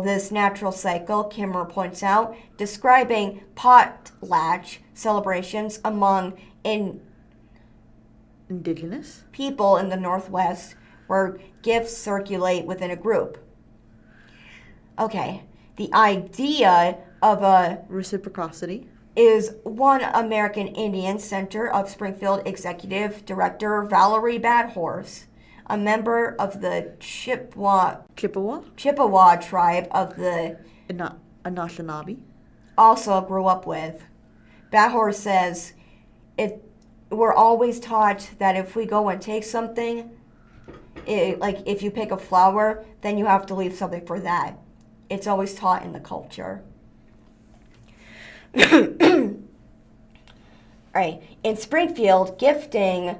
this natural cycle, Kimmer points out, describing potlatch celebrations among indigenous people in the Northwest where gifts circulate within a group. Okay, the idea of a reciprocity is one American Indian Center of Springfield Executive Director Valerie Badhorse, a member of the Chippewa tribe of the Anishinaabe, also grew up with. Badhorse says, we're always taught that if we go and take something, like if you pick a flower, then you have to leave something for that. It's always taught in the culture. Right. In Springfield, gifting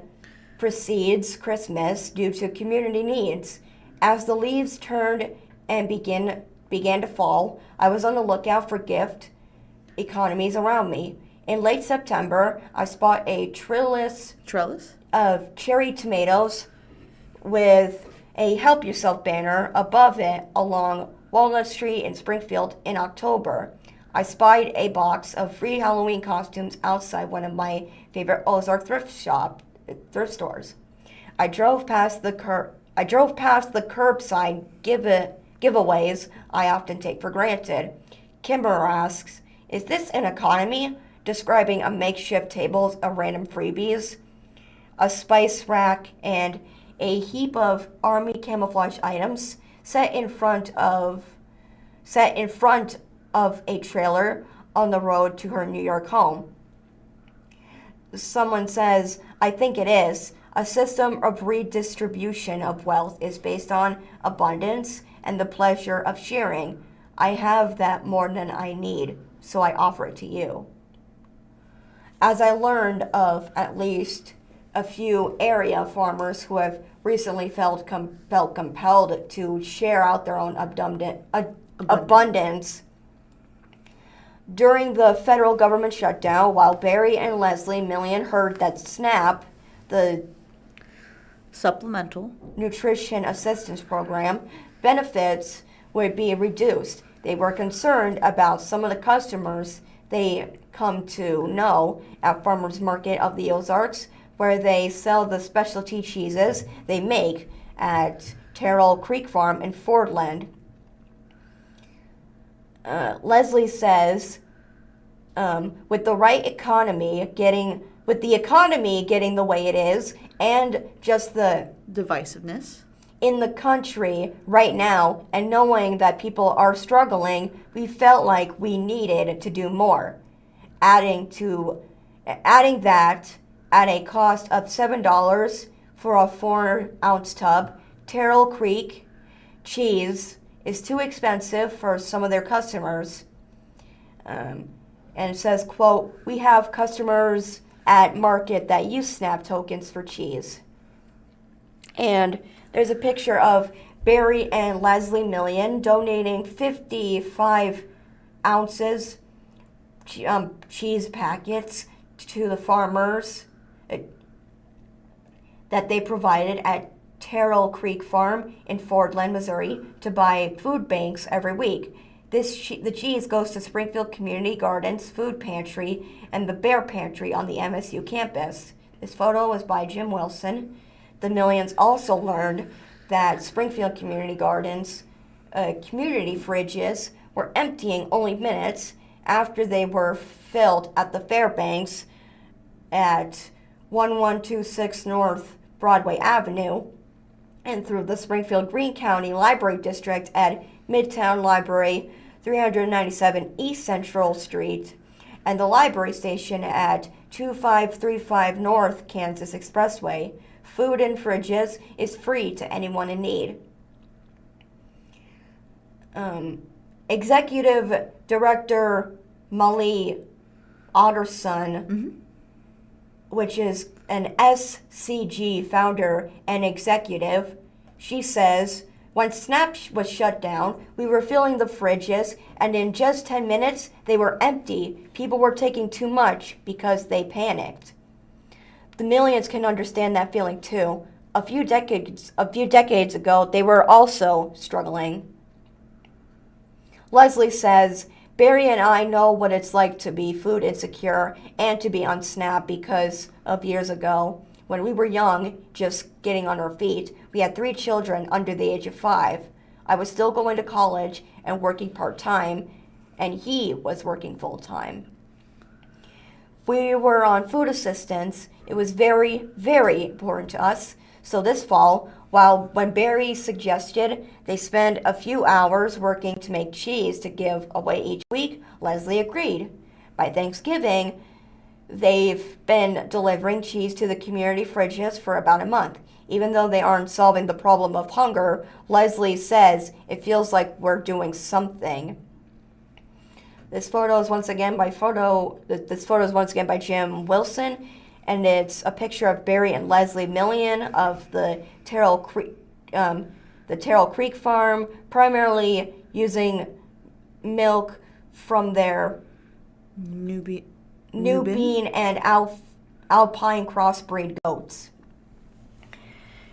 precedes Christmas due to community needs. As the leaves turned and began to fall, I was on the lookout for gift economies around me. In late September, I spot a trellis of cherry tomatoes with a Help Yourself banner above it along Walnut Street in Springfield in October. I spied a box of free Halloween costumes outside one of my favorite Ozark thrift stores. I drove past the curbside giveaways I often take for granted. Kimber asks, "Is this an economy?" describing a makeshift table of random freebies, a spice rack, and a heap of army camouflage items set in front of a trailer on the road to her New York home. Someone says, "I think it is. A system of redistribution of wealth is based on abundance and the pleasure of sharing. I have that more than I need, so I offer it to you." As I learned of at least a few area farmers who have recently felt compelled to share out their own abundance during the federal government shutdown, while Barry and Leslie Million heard that SNAP, the Supplemental Nutrition Assistance Program, benefits would be reduced. They were concerned about some of the customers they come to know at Farmers Market of the Ozarks, where they sell the specialty cheeses they make at Terrell Creek Farm in Fordland. Leslie says, with the economy getting the way it is, and just the divisiveness in the country right now, and knowing that people are struggling, we felt like we needed to do more. Adding that at a cost of $7 for a 4-ounce tub, Terrell Creek cheese is too expensive for some of their customers. And it says, quote, "We have customers at market that use SNAP tokens for cheese." And there's a picture of Barry and Leslie Million donating 55 ounces cheese packets to the farmers that they provided at Terrell Creek Farm in Fordland, Missouri, to buy food banks every week. The cheese goes to Springfield Community Gardens Food Pantry and the Bear Pantry on the MSU campus. This photo was by Jim Wilson. The Millions also learned that Springfield Community Gardens community fridges were emptying only minutes after they were filled at the Fairbanks at 1126 North Broadway Avenue and through the Springfield Greene County Library District at Midtown Library 397 East Central Street and the library station at 2535 North Kansas Expressway. Food in fridges is free to anyone in need. Executive Director Molly Otterson, which is an SCG founder and executive, she says, "When SNAP was shut down, we were filling the fridges, and in just 10 minutes, they were empty. People were taking too much because they panicked." The Millions can understand that feeling too. A few decades ago, they were also struggling. Leslie says, "Barry and I know what it's like to be food insecure and to be on SNAP because of years ago. When we were young, just getting on our feet, we had 3 children under the age of 5. I was still going to college and working part-time, and he was working full-time. We were on food assistance. It was very, very important to us. So this fall, when Barry suggested they spend a few hours working to make cheese to give away each week, Leslie agreed. By Thanksgiving, they've been delivering cheese to the community fridges for about a month. Even though they aren't solving the problem of hunger, Leslie says it feels like we're doing something. This photo is once again by Jim Wilson, and it's a picture of Barry and Leslie Million of the Terrell Creek Farm, primarily using milk from their Nubian and Alpine crossbreed goats.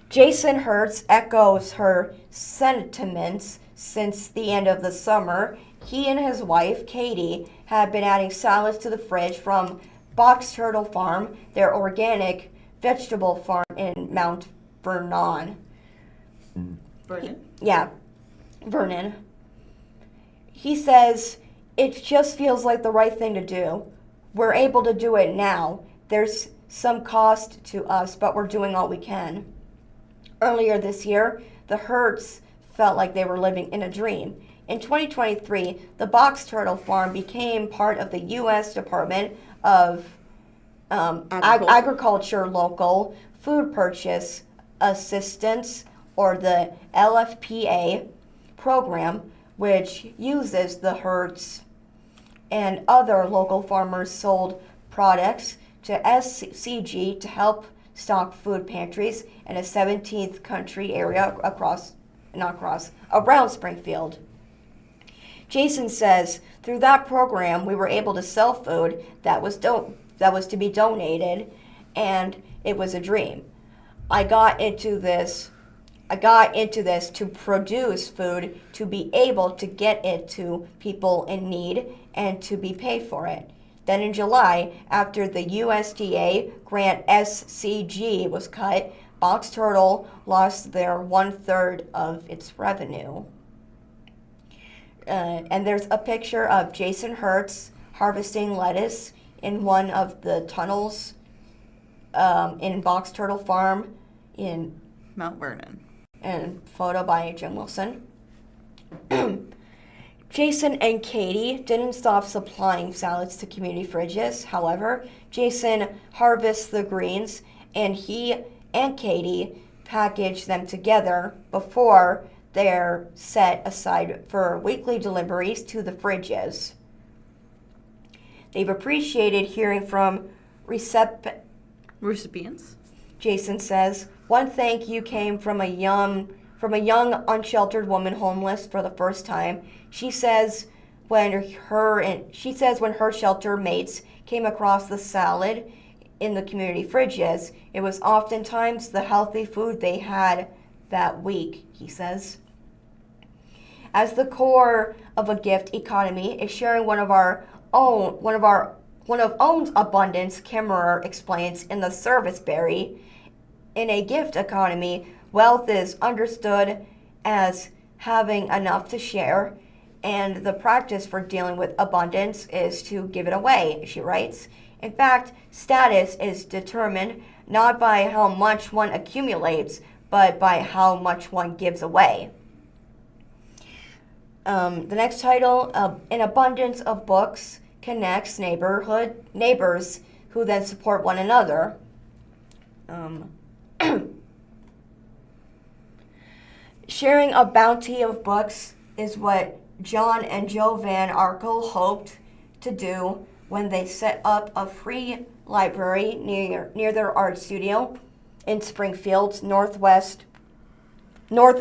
Jason Hertz echoes her sentiments since the end of the summer. He and his wife, Katie, have been adding salads to the fridge from Box Turtle Farm, their organic vegetable farm in Mount Vernon. Vernon. He says, it just feels like the right thing to do. We're able to do it now. There's some cost to us, but we're doing all we can. Earlier this year, the Hertz felt like they were living in a dream. In 2023, the Box Turtle Farm became part of the U.S. Department of Agriculture Local Food Purchase Assistance, or the LFPA program, which uses the Hertz and other local farmers sold products to SCG to help stock food pantries in a 17th country area around Springfield. Jason says, through that program, we were able to sell food that was to be donated, and it was a dream. I got into this to produce food, to be able to get it to people in need and to be paid for it. Then in July, after the USDA grant SCG was cut, Box Turtle lost their 1/3 of its revenue. And there's a picture of Jason Hertz harvesting lettuce in one of the tunnels in Box Turtle Farm in Mount Vernon. And photo by Jim Wilson. Jason and Katie didn't stop supplying salads to community fridges. However, Jason harvests the greens, and he and Katie package them together before they're set aside for weekly deliveries to the fridges. They've appreciated hearing from recipients. Jason says, one thank you came from a young unsheltered woman homeless for the first time. She says when her shelter mates came across the salad in the community fridges, it was oftentimes the healthy food they had that week, he says. As the core of a gift economy is sharing one of own's abundance, Kimmerer explains in the Service Berry. In a gift economy, wealth is understood as having enough to share, and the practice for dealing with abundance is to give it away, she writes. In fact, status is determined not by how much one accumulates, but by how much one gives away. The next title, An Abundance of Books Connects Neighbors who then support one another. Sharing a bounty of books is what John and Joe Van Arkel hoped to do when they set up a free library near their art studio in Springfield's North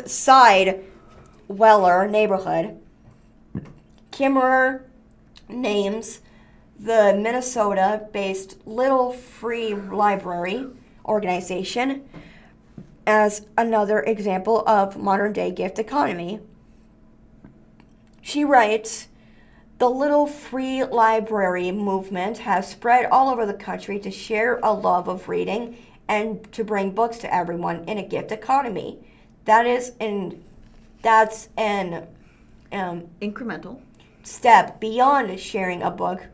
Side Weller neighborhood. Kimmerer names the Minnesota-based Little Free Library organization as another example of modern-day gift economy. She writes, the Little Free Library movement has spread all over the country to share a love of reading and to bring books to everyone in a gift economy. That's an incremental step beyond sharing a book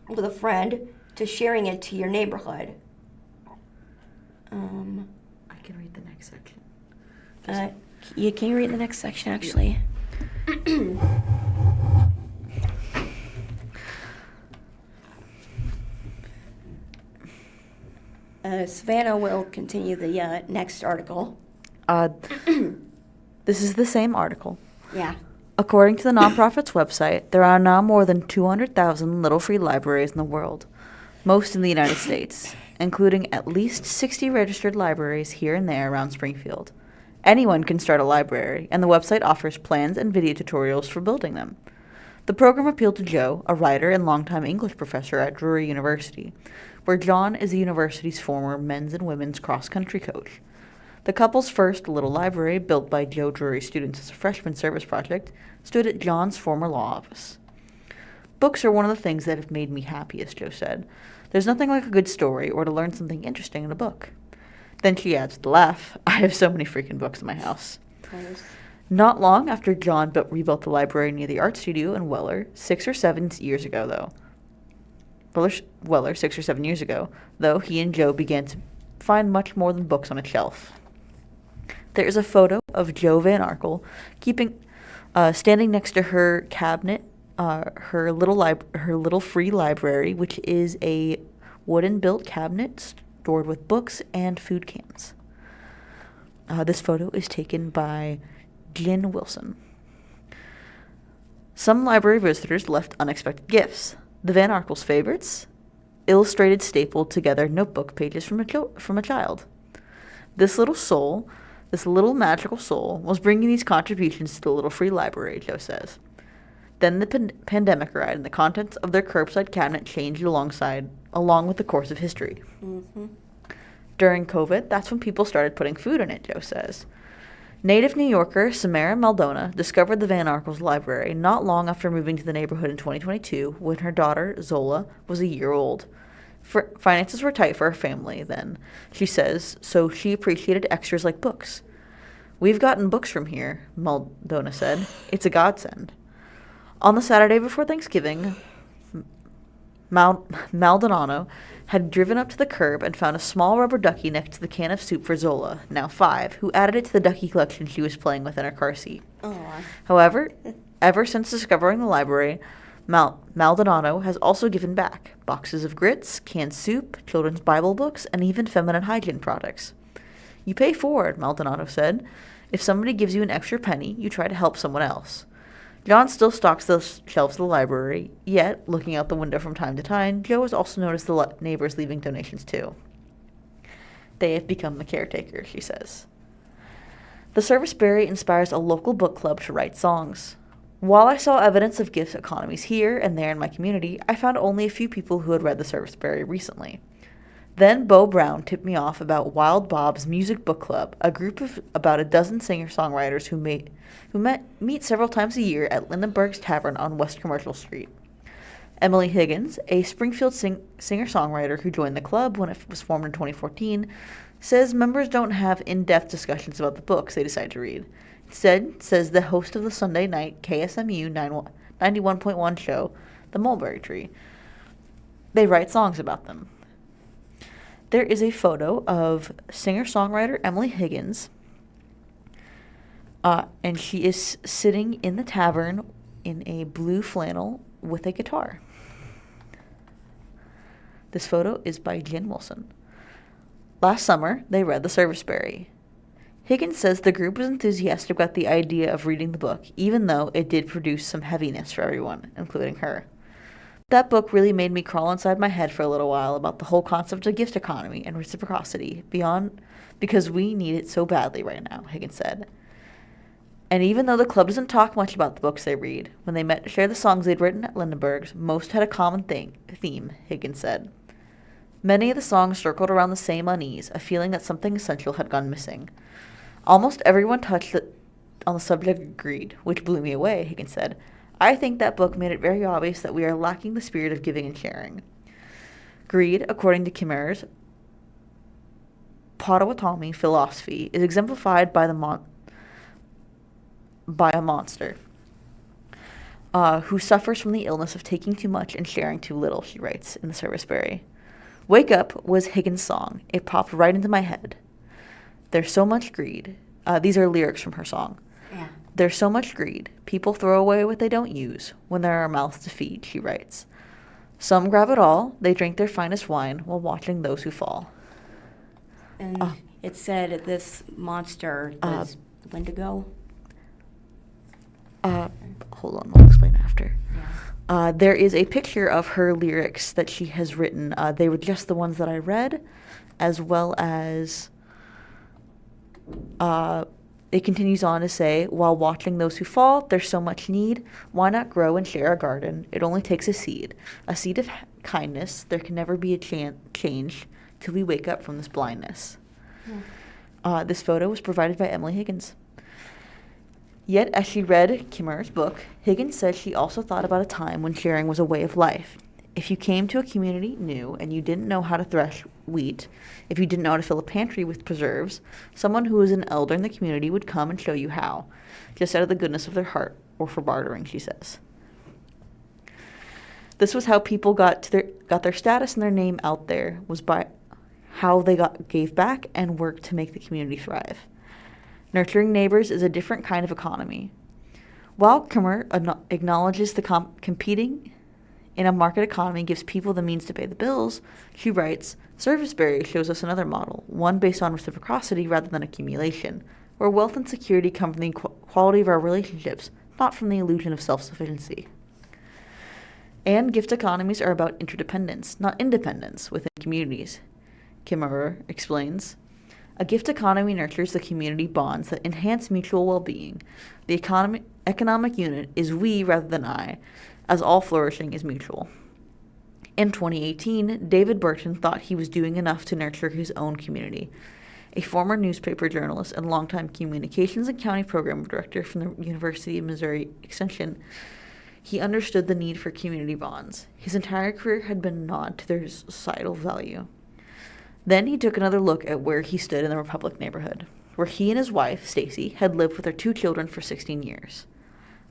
with a friend to sharing it to your neighborhood. I can read the next section. Can you read the next section, actually? Savannah will continue the next article. This is the same article. Yeah. According to the nonprofit's website, there are now more than 200,000 Little Free Libraries in the world, most in the United States, including at least 60 registered libraries here and there around Springfield. Anyone can start a library, and the website offers plans and video tutorials for building them. The program appealed to Joe, a writer and longtime English professor at Drury University, where John is the university's former men's and women's cross-country coach. The couple's first little library, built by Joe Drury students as a freshman service project, stood at John's former law office. Books are one of the things that have made me happiest, Joe said. There's nothing like a good story or to learn something interesting in a book. Then she adds with a laugh, I have so many freaking books in my house. Nice. Not long after John rebuilt the library near the art studio in Weller, 6 or 7 years ago, though, he and Joe began to find much more than books on a shelf. There is a photo of Joe Van Arkel standing next to her cabinet, her little free library, which is a wooden-built cabinet stored with books and food cans. This photo is taken by Jen Wilson. Some library visitors left unexpected gifts. The Van Arkel's favorites? Illustrated stapled together notebook pages from a child. This little magical soul, was bringing these contributions to the little free library, Joe says. Then the pandemic arrived, and the contents of their curbside cabinet changed along with the course of history. Mm-hmm. During COVID, that's when people started putting food in it, Joe says. Native New Yorker Samara Maldonado discovered the Van Arkel's library not long after moving to the neighborhood in 2022 when her daughter, Zola, was a year old. Finances were tight for her family then, she says, so she appreciated extras like books. We've gotten books from here, Maldonado said. It's a godsend. On the Saturday before Thanksgiving, Maldonado had driven up to the curb and found a small rubber ducky next to the can of soup for Zola, now 5, who added it to the ducky collection she was playing with in her car seat. Aww. However, ever since discovering the library, Maldonado has also given back boxes of grits, canned soup, children's Bible books, and even feminine hygiene products. You pay forward, Maldonado said. If somebody gives you an extra penny, you try to help someone else. John still stocks the shelves of the library, yet, looking out the window from time to time, Joe has also noticed the neighbors leaving donations too. They have become the caretakers, she says. The serviceberry inspires a local book club to write songs. While I saw evidence of gift economies here and there in my community, I found only a few people who had read the serviceberry recently. Then Bo Brown tipped me off about Wild Bob's Music Book Club, a group of about a dozen singer-songwriters who meet several times a year at Lindenberg's Tavern on West Commercial Street. Emily Higgins, a Springfield singer-songwriter who joined the club when it was formed in 2014, says members don't have in-depth discussions about the books they decide to read. Instead, says the host of the Sunday night KSMU 91.1 show, The Mulberry Tree, they write songs about them. There is a photo of singer-songwriter Emily Higgins, and she is sitting in the tavern in a blue flannel with a guitar. This photo is by Jen Wilson. Last summer, they read the serviceberry. Higgins says the group was enthusiastic about the idea of reading the book, even though it did produce some heaviness for everyone, including her. That book really made me crawl inside my head for a little while about the whole concept of gift economy and reciprocity because we need it so badly right now, Higgins said. And even though the club doesn't talk much about the books they read, when they met to share the songs they'd written at Lindenberg's, most had a common theme, Higgins said. Many of the songs circled around the same unease, a feeling that something essential had gone missing. Almost everyone touched on the subject agreed, which blew me away, Higgins said. I think that book made it very obvious that we are lacking the spirit of giving and sharing. Greed, according to Kimmerer's Potawatomi philosophy, is exemplified by a monster who suffers from the illness of taking too much and sharing too little, she writes in the serviceberry. Wake Up was Higgins' song. It popped right into my head. There's so much greed. These are lyrics from her song. Yeah. There's so much greed. People throw away what they don't use when there are mouths to feed, she writes. Some grab it all. They drink their finest wine while watching those who fall. And it said this monster was Wendigo. Hold on, I'll explain after. Yeah. There is a picture of her lyrics that she has written. They were just the ones that I read, as well as it continues on to say, while watching those who fall, there's so much need. Why not grow and share a garden? It only takes a seed of kindness. There can never be a change till we wake up from this blindness. This photo was provided by Emily Higgins. Yet, as she read Kimmer's book, Higgins said she also thought about a time when sharing was a way of life. If you came to a community new and you didn't know how to thresh wheat, if you didn't know how to fill a pantry with preserves, someone who was an elder in the community would come and show you how, just out of the goodness of their heart, or for bartering, she says. This was how people got their status and their name out there, was by how they gave back and worked to make the community thrive. Nurturing neighbors is a different kind of economy. While Kimmer acknowledges the competing in a market economy gives people the means to pay the bills, she writes, Serviceberry shows us another model, one based on reciprocity rather than accumulation, where wealth and security come from the quality of our relationships, not from the illusion of self-sufficiency. And gift economies are about interdependence, not independence, within communities. Kimmerer explains, a gift economy nurtures the community bonds that enhance mutual well-being. The economic unit is we rather than I, as all flourishing is mutual. In 2018, David Burton thought he was doing enough to nurture his own community. A former newspaper journalist and longtime communications and county program director from the University of Missouri Extension, he understood the need for community bonds. His entire career had been a nod to their societal value. Then he took another look at where he stood in the Republic neighborhood, where he and his wife, Stacy, had lived with their 2 children for 16 years.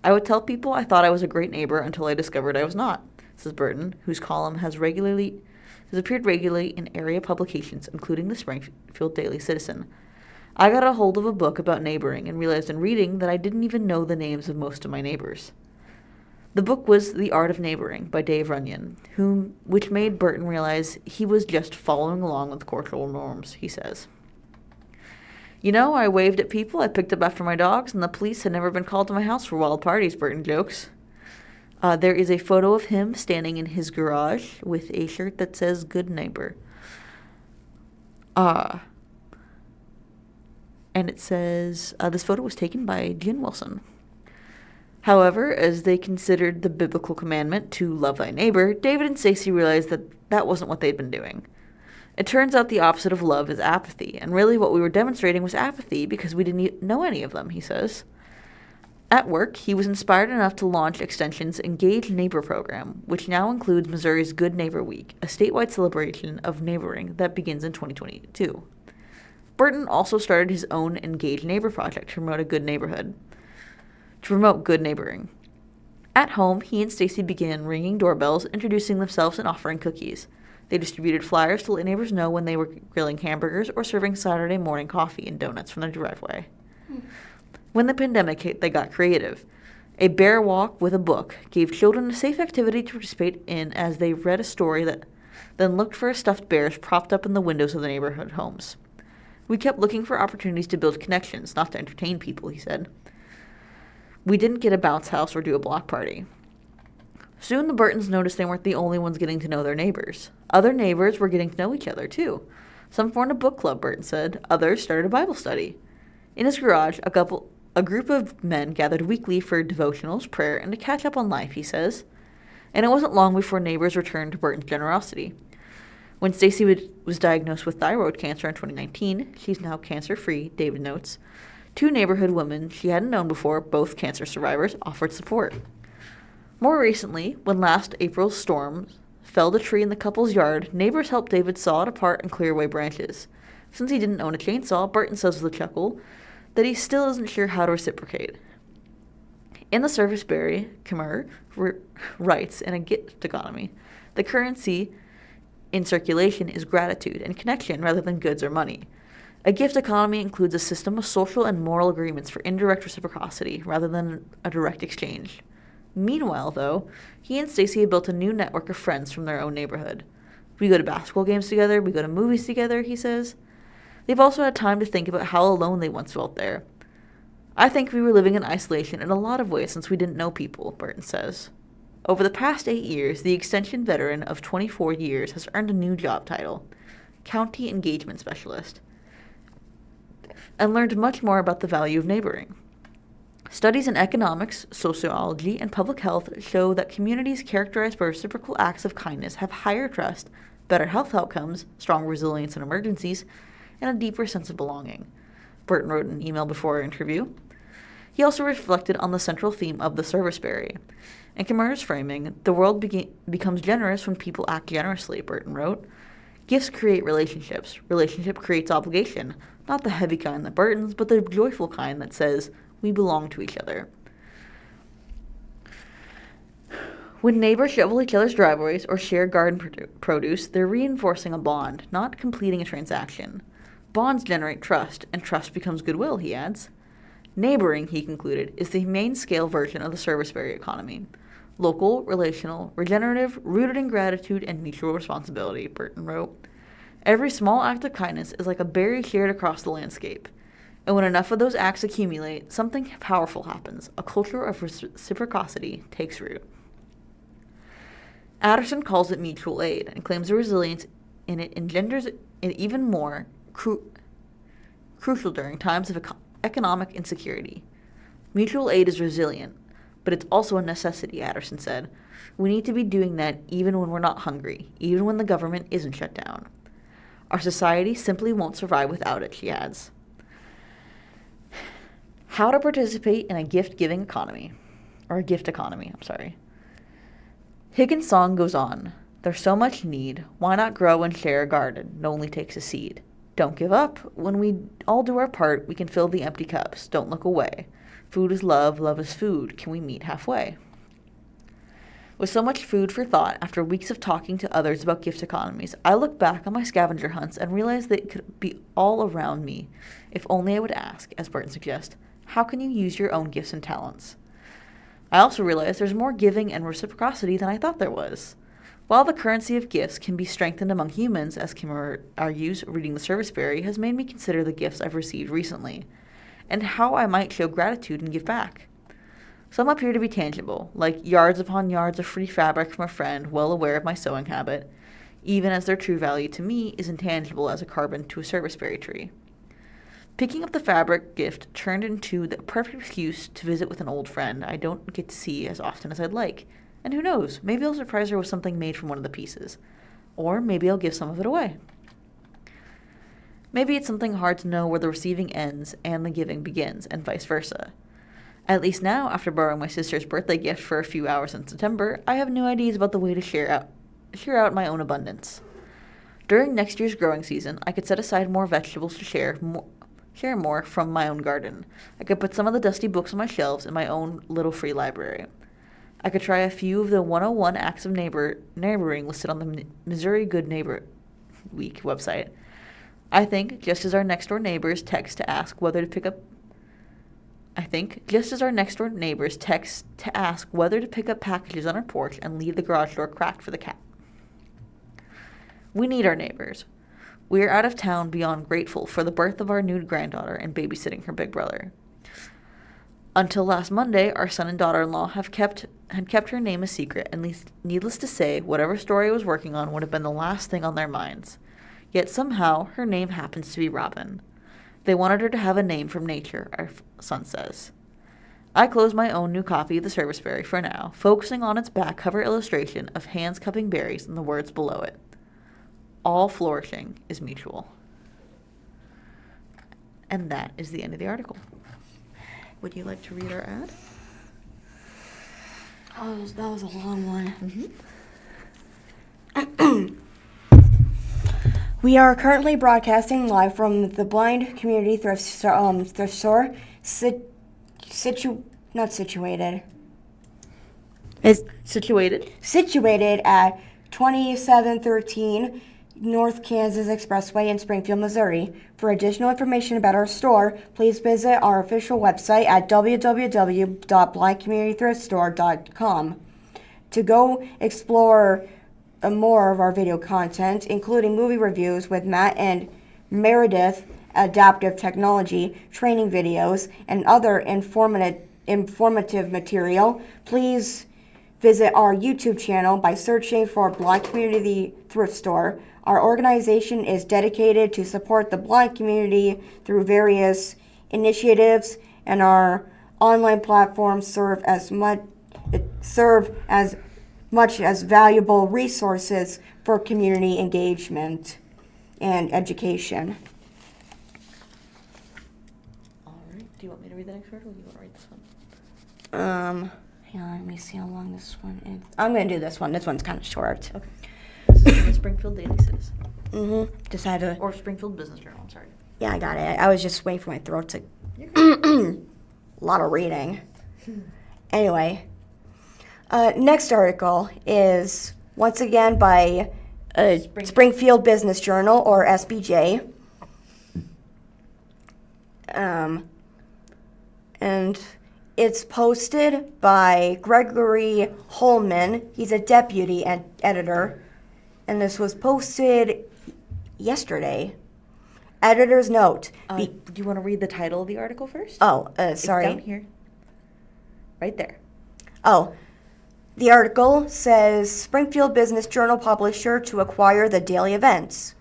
I would tell people I thought I was a great neighbor until I discovered I was not, says Burton, whose column has appeared regularly in area publications, including the Springfield Daily Citizen. I got a hold of a book about neighboring and realized in reading that I didn't even know the names of most of my neighbors. The book was The Art of Neighboring by Dave Runyon, which made Burton realize he was just following along with cultural norms, he says. You know, I waved at people I picked up after my dogs, and the police had never been called to my house for wild parties, Burton jokes. There is a photo of him standing in his garage with a shirt that says Good Neighbor. And it says, this photo was taken by Jen Wilson. However, as they considered the biblical commandment to love thy neighbor, David and Stacy realized that that wasn't what they'd been doing. It turns out the opposite of love is apathy, and really what we were demonstrating was apathy because we didn't know any of them, he says. At work, he was inspired enough to launch Extension's Engage Neighbor program, which now includes Missouri's Good Neighbor Week, a statewide celebration of neighboring that begins in 2022. Burton also started his own Engage Neighbor project to promote good neighboring. At home, he and Stacy began ringing doorbells, introducing themselves, and offering cookies. They distributed flyers to let neighbors know when they were grilling hamburgers or serving Saturday morning coffee and donuts from their driveway. When the pandemic hit, they got creative. A bear walk with a book gave children a safe activity to participate in as they read a story that then looked for stuffed bears propped up in the windows of the neighborhood homes. We kept looking for opportunities to build connections, not to entertain people, he said. We didn't get a bounce house or do a block party. Soon the Burtons noticed they weren't the only ones getting to know their neighbors. Other neighbors were getting to know each other, too. Some formed a book club, Burton said. Others started a Bible study. In his garage, a group of men gathered weekly for devotionals, prayer, and to catch up on life, he says. And it wasn't long before neighbors returned to Burton's generosity. When Stacy was diagnosed with thyroid cancer in 2019, she's now cancer-free, David notes. 2 neighborhood women she hadn't known before, both cancer survivors, offered support. More recently, when last April's storms felled a tree in the couple's yard, neighbors helped David saw it apart and clear away branches. Since he didn't own a chainsaw, Burton says with a chuckle that he still isn't sure how to reciprocate. In the Serviceberry, Kimmer writes, in a gift economy, the currency in circulation is gratitude and connection rather than goods or money. A gift economy includes a system of social and moral agreements for indirect reciprocity rather than a direct exchange. Meanwhile, though, he and Stacy have built a new network of friends from their own neighborhood. We go to basketball games together, we go to movies together, he says. They've also had time to think about how alone they once felt there. I think we were living in isolation in a lot of ways since we didn't know people, Burton says. Over the past 8 years, the Extension veteran of 24 years has earned a new job title, County Engagement Specialist, and learned much more about the value of neighboring. Studies in economics, sociology, and public health show that communities characterized by reciprocal acts of kindness have higher trust, better health outcomes, strong resilience in emergencies, and a deeper sense of belonging. Burton wrote in an email before our interview. He also reflected on the central theme of the serviceberry. In Kimura's framing, the world becomes generous when people act generously, Burton wrote. Gifts create relationships. Relationship creates obligation. Not the heavy kind that burdens, but the joyful kind that says, we belong to each other. When neighbors shovel each other's driveways or share garden produce, they're reinforcing a bond, not completing a transaction. Bonds generate trust, and trust becomes goodwill, he adds. Neighboring, he concluded, is the humane-scale version of the serviceberry economy. Local, relational, regenerative, rooted in gratitude and mutual responsibility, Burton wrote. Every small act of kindness is like a berry shared across the landscape. And when enough of those acts accumulate, something powerful happens. A culture of reciprocity takes root. Addison calls it mutual aid and claims the resilience in it engenders it even more crucial during times of economic insecurity. Mutual aid is resilient, but it's also a necessity, Addison said. We need to be doing that even when we're not hungry, even when the government isn't shut down. Our society simply won't survive without it, she adds. How to participate in a gift-giving economy. Or a gift economy, I'm sorry. Higgins' song goes on. There's so much need. Why not grow and share a garden? It only takes a seed. Don't give up. When we all do our part, we can fill the empty cups. Don't look away. Food is love. Love is food. Can we meet halfway? With so much food for thought, after weeks of talking to others about gift economies, I look back on my scavenger hunts and realize that it could be all around me. If only I would ask, as Burton suggests, how can you use your own gifts and talents? I also realize there's more giving and reciprocity than I thought there was. While the currency of gifts can be strengthened among humans, as Kimura argues, reading the serviceberry has made me consider the gifts I've received recently, and how I might show gratitude and give back. Some appear to be tangible, like yards upon yards of free fabric from a friend well aware of my sewing habit, even as their true value to me is intangible as a carbon to a serviceberry tree. Picking up the fabric gift turned into the perfect excuse to visit with an old friend I don't get to see as often as I'd like. And who knows, maybe I'll surprise her with something made from one of the pieces. Or maybe I'll give some of it away. Maybe it's something hard to know where the receiving ends and the giving begins, and vice versa. At least now, after borrowing my sister's birthday gift for a few hours in September, I have new ideas about the way to share out my own abundance. During next year's growing season, I could set aside more vegetables to share more from my own garden. I could put some of the dusty books on my shelves in my own little free library. I could try a few of the 101 acts of neighboring listed on the Missouri Good Neighbor Week website. I think, just as our next-door neighbors text to ask whether to pick up packages on our porch and leave the garage door cracked for the cat. We need our neighbors. We are out of town beyond grateful for the birth of our new granddaughter and babysitting her big brother. Until last Monday, our son and daughter-in-law had kept her name a secret, and needless to say, whatever story I was working on would have been the last thing on their minds. Yet somehow, her name happens to be Robin. They wanted her to have a name from nature, our son says. I closed my own new copy of the serviceberry for now, focusing on its back cover illustration of hands cupping berries and the words below it. All flourishing is mutual. And that is the end of the article. Would you like to read our ad? Oh, that was a long one. Mm-hmm. We are currently broadcasting live from the Blind Community Thrift Store, situated at 2713 North Kansas Expressway in Springfield, Missouri. For additional information about our store, please visit our official website at www.blindcommunitythriftstore.com. To go explore more of our video content, including movie reviews with Matt and Meredith, adaptive technology, training videos, and other informative material, please visit our YouTube channel by searching for Blind Community Thrift Store. Our organization is dedicated to support the blind community through various initiatives, and our online platforms serve as much as valuable resources for community engagement and education. Do you want me to read the next word, or do you want to read this one? Hang on, let me see how long this one is. I'm going to do this one. This one's kind of short. Okay. This is from the Springfield Daily Citizen. Just had to. Or Springfield Business Journal, I'm sorry. Yeah, I got it. I was just waiting for my throat to. You're good. A lot of reading. Anyway, next article is once again by Springfield Business Journal, or SBJ. And it's posted by Gregory Holman. He's a deputy editor. And this was posted yesterday. Editor's note. Do you want to read the title of the article first? Sorry. It's down here. Right there. Oh, the article says Springfield Business Journal publisher to acquire the daily events.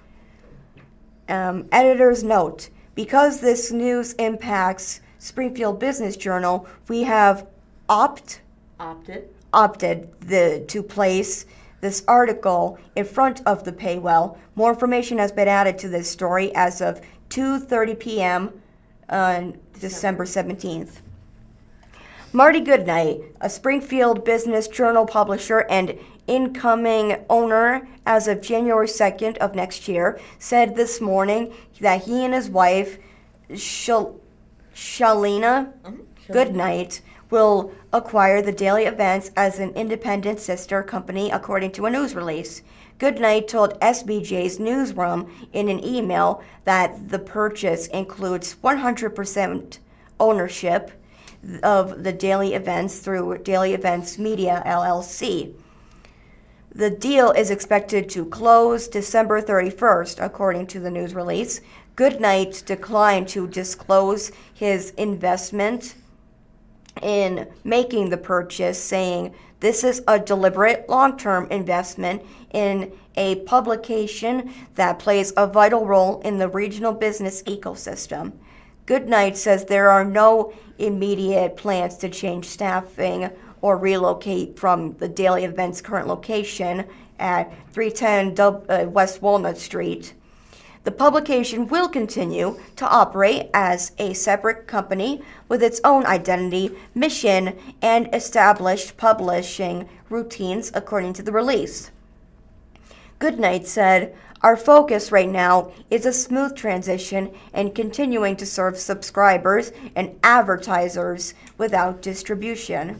Editor's note. Because this news impacts Springfield Business Journal, we have opted to place this article in front of the paywall. More information has been added to this story as of 2:30 p.m. on December 17th. Marty Goodnight, a Springfield Business Journal publisher and incoming owner as of January 2nd of next year, said this morning that he and his wife, Shalina Goodnight, will acquire the Daily Events as an independent sister company, according to a news release. Goodnight told SBJ's newsroom in an email that the purchase includes 100% ownership of the Daily Events through Daily Events Media, LLC. The deal is expected to close December 31st, according to the news release. Goodnight declined to disclose his investment in making the purchase, saying, "This is a deliberate long-term investment in a publication that plays a vital role in the regional business ecosystem." Goodnight says there are no immediate plans to change staffing or relocate from the Daily Events' current location at 310 West Walnut Street. The publication will continue to operate as a separate company with its own identity, mission, and established publishing routines, according to the release. Goodnight said, "Our focus right now is a smooth transition and continuing to serve subscribers and advertisers without distribution."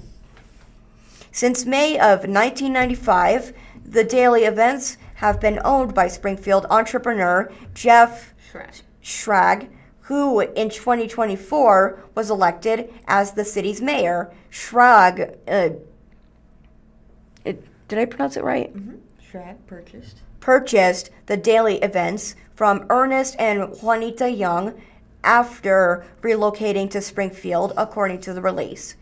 Since May of 1995, the Daily Events have been owned by Springfield entrepreneur Jeff Schrag, who in 2024 was elected as the city's mayor. Schrag, did I pronounce it right? Schrag purchased the Daily Events from Ernest and Juanita Young after relocating to Springfield, according to the release.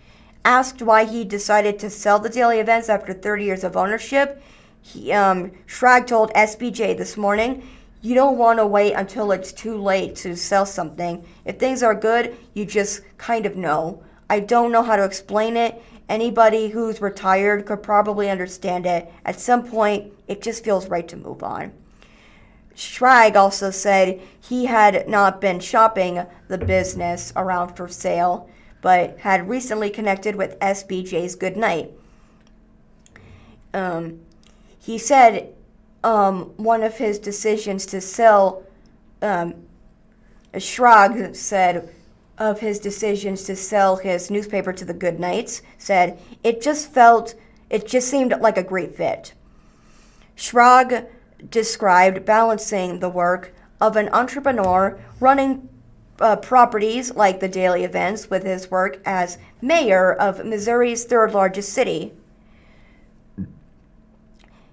Asked why he decided to sell the Daily Events after 30 years of ownership, Schrag told SBJ this morning, "You don't want to wait until it's too late to sell something. If things are good, you just kind of know. I don't know how to explain it. Anybody who's retired could probably understand it. At some point, it just feels right to move on." Schrag also said he had not been shopping the business around for sale, but had recently connected with SBJ's Goodnight. He said one of his decisions to sell, Schrag said of his decisions to sell his newspaper to the Goodnights, said, it just seemed like a great fit. Schrag described balancing the work of an entrepreneur running properties like the Daily Events with his work as mayor of Missouri's third largest city.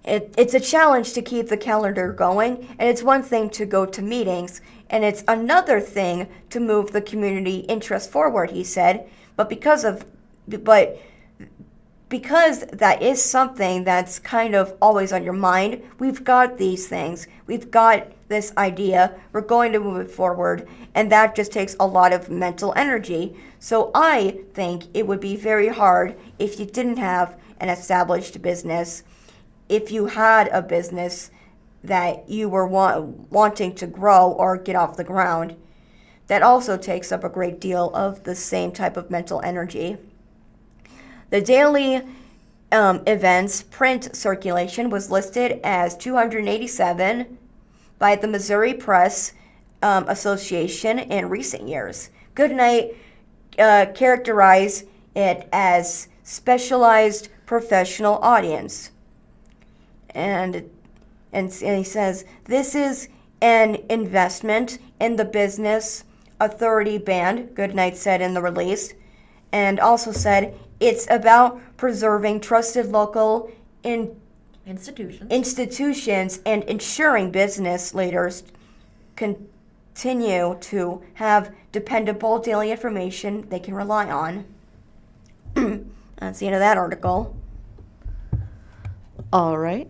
It's a challenge to keep the calendar going, and it's one thing to go to meetings, and it's another thing to move the community interest forward, he said. But because that is something that's kind of always on your mind, we've got these things. We've got this idea. We're going to move it forward, and that just takes a lot of mental energy. So I think it would be very hard if you didn't have an established business. If you had a business that you were wanting to grow or get off the ground, that also takes up a great deal of the same type of mental energy. The daily events print circulation was listed as 287 by the Missouri Press Association in recent years. Goodnight characterized it as specialized professional audience. And he says, this is an investment in the business authority band, Goodnight said in the release, and also said it's about preserving trusted local institutions and ensuring business leaders continue to have dependable daily information they can rely on. That's the end of that article. All right.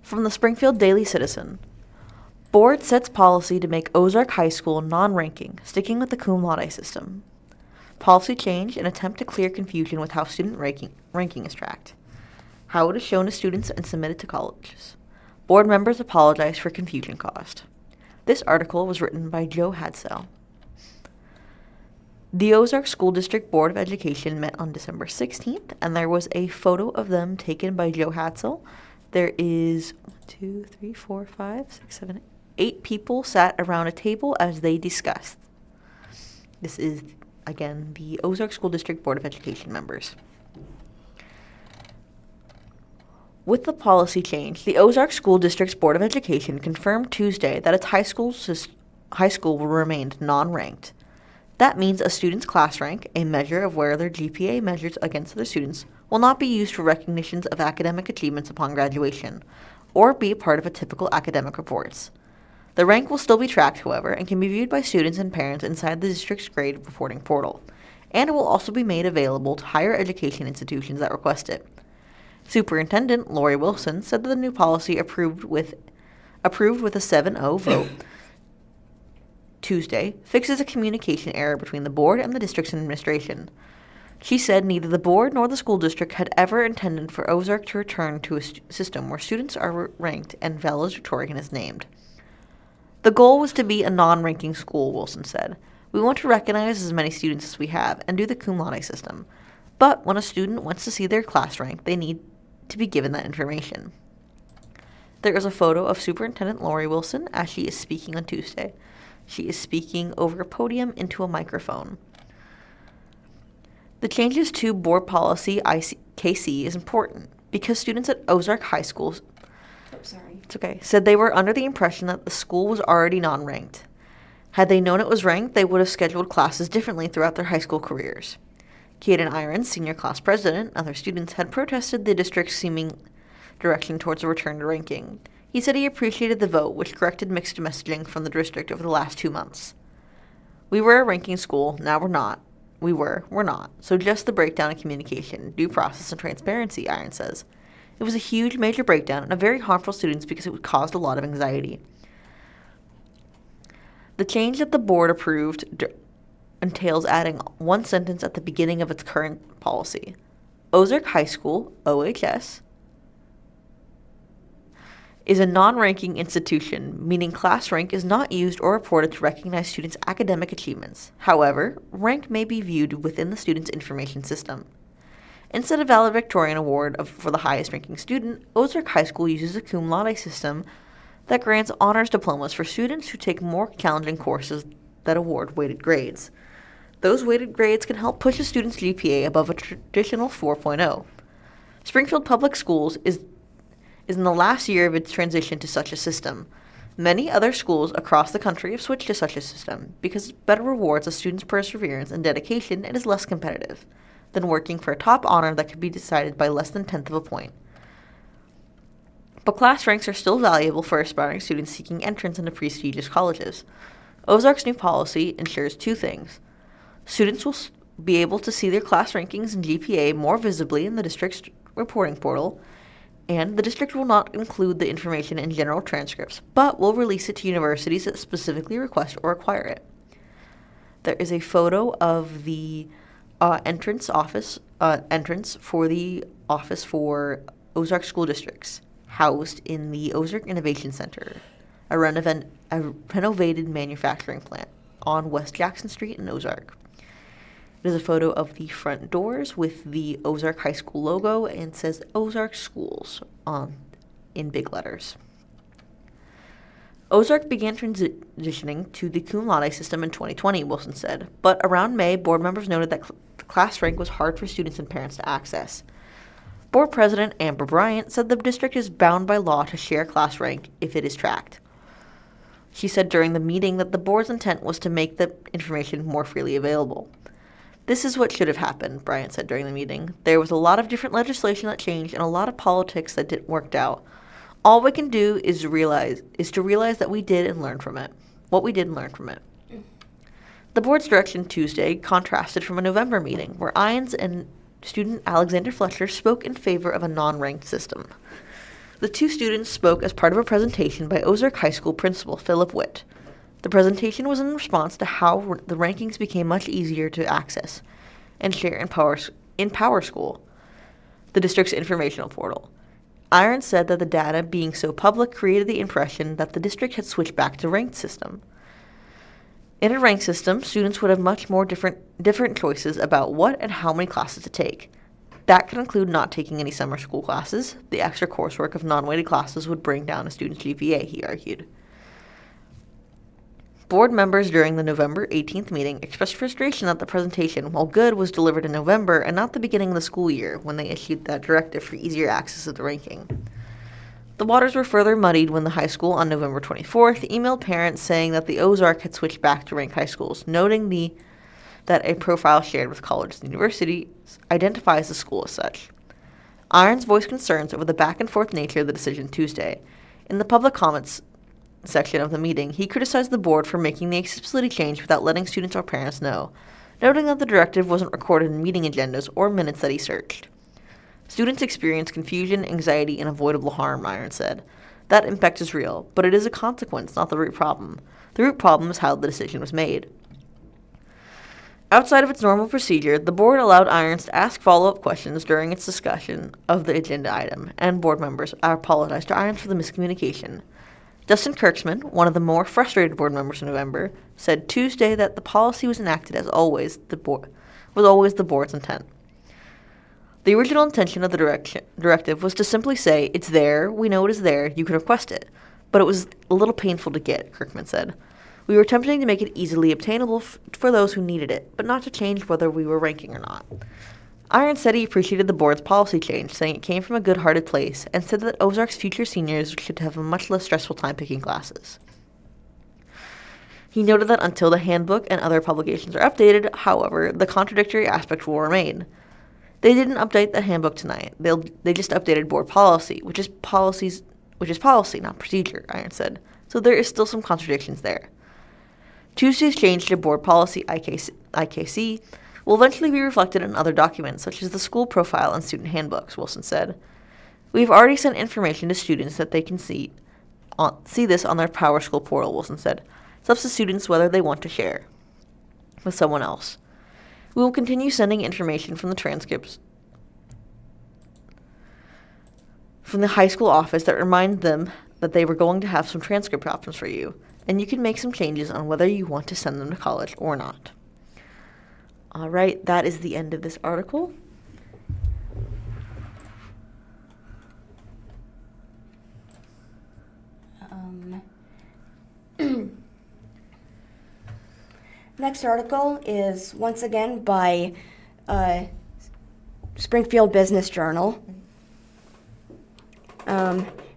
From the Springfield Daily Citizen. Board sets policy to make Ozark High School non-ranking, sticking with the cum laude system. Policy change in attempt to clear confusion with how student ranking is tracked. How it is shown to students and submitted to colleges. Board members apologize for confusion caused. This article was written by Joe Hadsell. The Ozark School District Board of Education met on December 16th, and there was a photo of them taken by Joe Hadsell. There is 8 people sat around a table as they discussed. This is, again, the Ozark School District Board of Education members. With the policy change, the Ozark School District's Board of Education confirmed Tuesday that its high school will remain non-ranked. That means a student's class rank, a measure of where their GPA measures against other students, will not be used for recognitions of academic achievements upon graduation, or be a part of a typical academic reports. The rank will still be tracked, however, and can be viewed by students and parents inside the district's grade reporting portal, and it will also be made available to higher education institutions that request it. Superintendent Lori Wilson said that the new policy approved with a 7-0 vote Tuesday fixes a communication error between the board and the district's administration. She said neither the board nor the school district had ever intended for Ozark to return to a system where students are ranked and valedictorian is named. The goal was to be a non-ranking school, Wilson said. We want to recognize as many students as we have and do the cum laude system. But when a student wants to see their class rank, they need to be given that information. There is a photo of Superintendent Lori Wilson as she is speaking on Tuesday. She is speaking over a podium into a microphone. The changes to board policy IKC is important because students at Ozark High School said they were under the impression that the school was already non-ranked. Had they known it was ranked, they would have scheduled classes differently throughout their high school careers. Caden Irons, senior class president, and other students had protested the district's seeming direction towards a return to ranking. He said he appreciated the vote, which corrected mixed messaging from the district over the last 2 months. We were a ranking school, now we're not. We're not. So just the breakdown in communication, due process, and transparency, Irons says. It was a huge, major breakdown and a very harmful to students because it caused a lot of anxiety. The change that the board approved entails adding one sentence at the beginning of its current policy. Ozark High School, OHS, is a non-ranking institution, meaning class rank is not used or reported to recognize students' academic achievements. However, rank may be viewed within the student's information system. Instead of valedictorian award for the highest ranking student, Ozark High School uses a cum laude system that grants honors diplomas for students who take more challenging courses that award weighted grades. Those weighted grades can help push a student's GPA above a traditional 4.0. Springfield Public Schools is in the last year of its transition to such a system. Many other schools across the country have switched to such a system because it better rewards a student's perseverance and dedication and is less competitive than working for a top honor that could be decided by less than 1/10 of a point. But class ranks are still valuable for aspiring students seeking entrance into prestigious colleges. Ozark's new policy ensures 2 things. Students will be able to see their class rankings and GPA more visibly in the district's reporting portal, and the district will not include the information in general transcripts, but will release it to universities that specifically request or require it. There is a photo of the entrance for the office for Ozark School Districts, housed in the Ozark Innovation Center, a renovated manufacturing plant on West Jackson Street in Ozark. It is a photo of the front doors with the Ozark High School logo and says Ozark Schools in big letters. Ozark began transitioning to the cum laude system in 2020, Wilson said, but around May, board members noted that the class rank was hard for students and parents to access. Board President Amber Bryant said the district is bound by law to share class rank if it is tracked. She said during the meeting that the board's intent was to make the information more freely available. This is what should have happened, Bryant said during the meeting. There was a lot of different legislation that changed and a lot of politics that didn't work out. All we can do is to realize that we did and learn from it. What we did and learn from it. The board's direction Tuesday contrasted from a November meeting where Irons and student Alexander Fletcher spoke in favor of a non-ranked system. The two students spoke as part of a presentation by Ozark High School principal Philip Witt. The presentation was in response to how the rankings became much easier to access and share in PowerSchool, the district's informational portal. Irons said that the data being so public created the impression that the district had switched back to ranked system. In a ranked system, students would have much more different choices about what and how many classes to take. That could include not taking any summer school classes. The extra coursework of non-weighted classes would bring down a student's GPA, he argued. Board members during the November 18th meeting expressed frustration that the presentation, while good, was delivered in November and not the beginning of the school year when they issued that directive for easier access to the ranking. The waters were further muddied when the high school on November 24th emailed parents saying that the Ozark had switched back to ranked high schools, noting that a profile shared with colleges and universities identifies the school as such. Irons voiced concerns over the back-and-forth nature of the decision Tuesday. In the public comments section of the meeting, he criticized the board for making the accessibility change without letting students or parents know, noting that the directive wasn't recorded in meeting agendas or minutes that he searched. Students experience confusion, anxiety, and avoidable harm, Irons said. That impact is real, but it is a consequence, not the root problem. The root problem is how the decision was made. Outside of its normal procedure, the board allowed Irons to ask follow-up questions during its discussion of the agenda item, and board members apologized to Irons for the miscommunication. Justin Kurtzman, one of the more frustrated board members in November, said Tuesday that the policy was enacted as always the board's intent. The original intention of the directive was to simply say, it's there, we know it is there, you can request it. But it was a little painful to get, Kirkman said. We were attempting to make it easily obtainable for those who needed it, but not to change whether we were ranking or not. Irons said he appreciated the board's policy change, saying it came from a good-hearted place, and said that Ozark's future seniors should have a much less stressful time picking classes. He noted that until the handbook and other publications are updated, however, the contradictory aspect will remain. They didn't update the handbook tonight. They just updated board policy, which is policy, not procedure, Irons said. So there is still some contradictions there. Tuesday's change to board policy IKC will eventually be reflected in other documents, such as the school profile and student handbooks, Wilson said. We've already sent information to students that they can see this on their PowerSchool portal, Wilson said. It's up to students whether they want to share with someone else. We will continue sending information from the transcripts from the high school office that remind them that they were going to have some transcript options for you, and you can make some changes on whether you want to send them to college or not. All right, that is the end of this article. Next article is once again by Springfield Business Journal.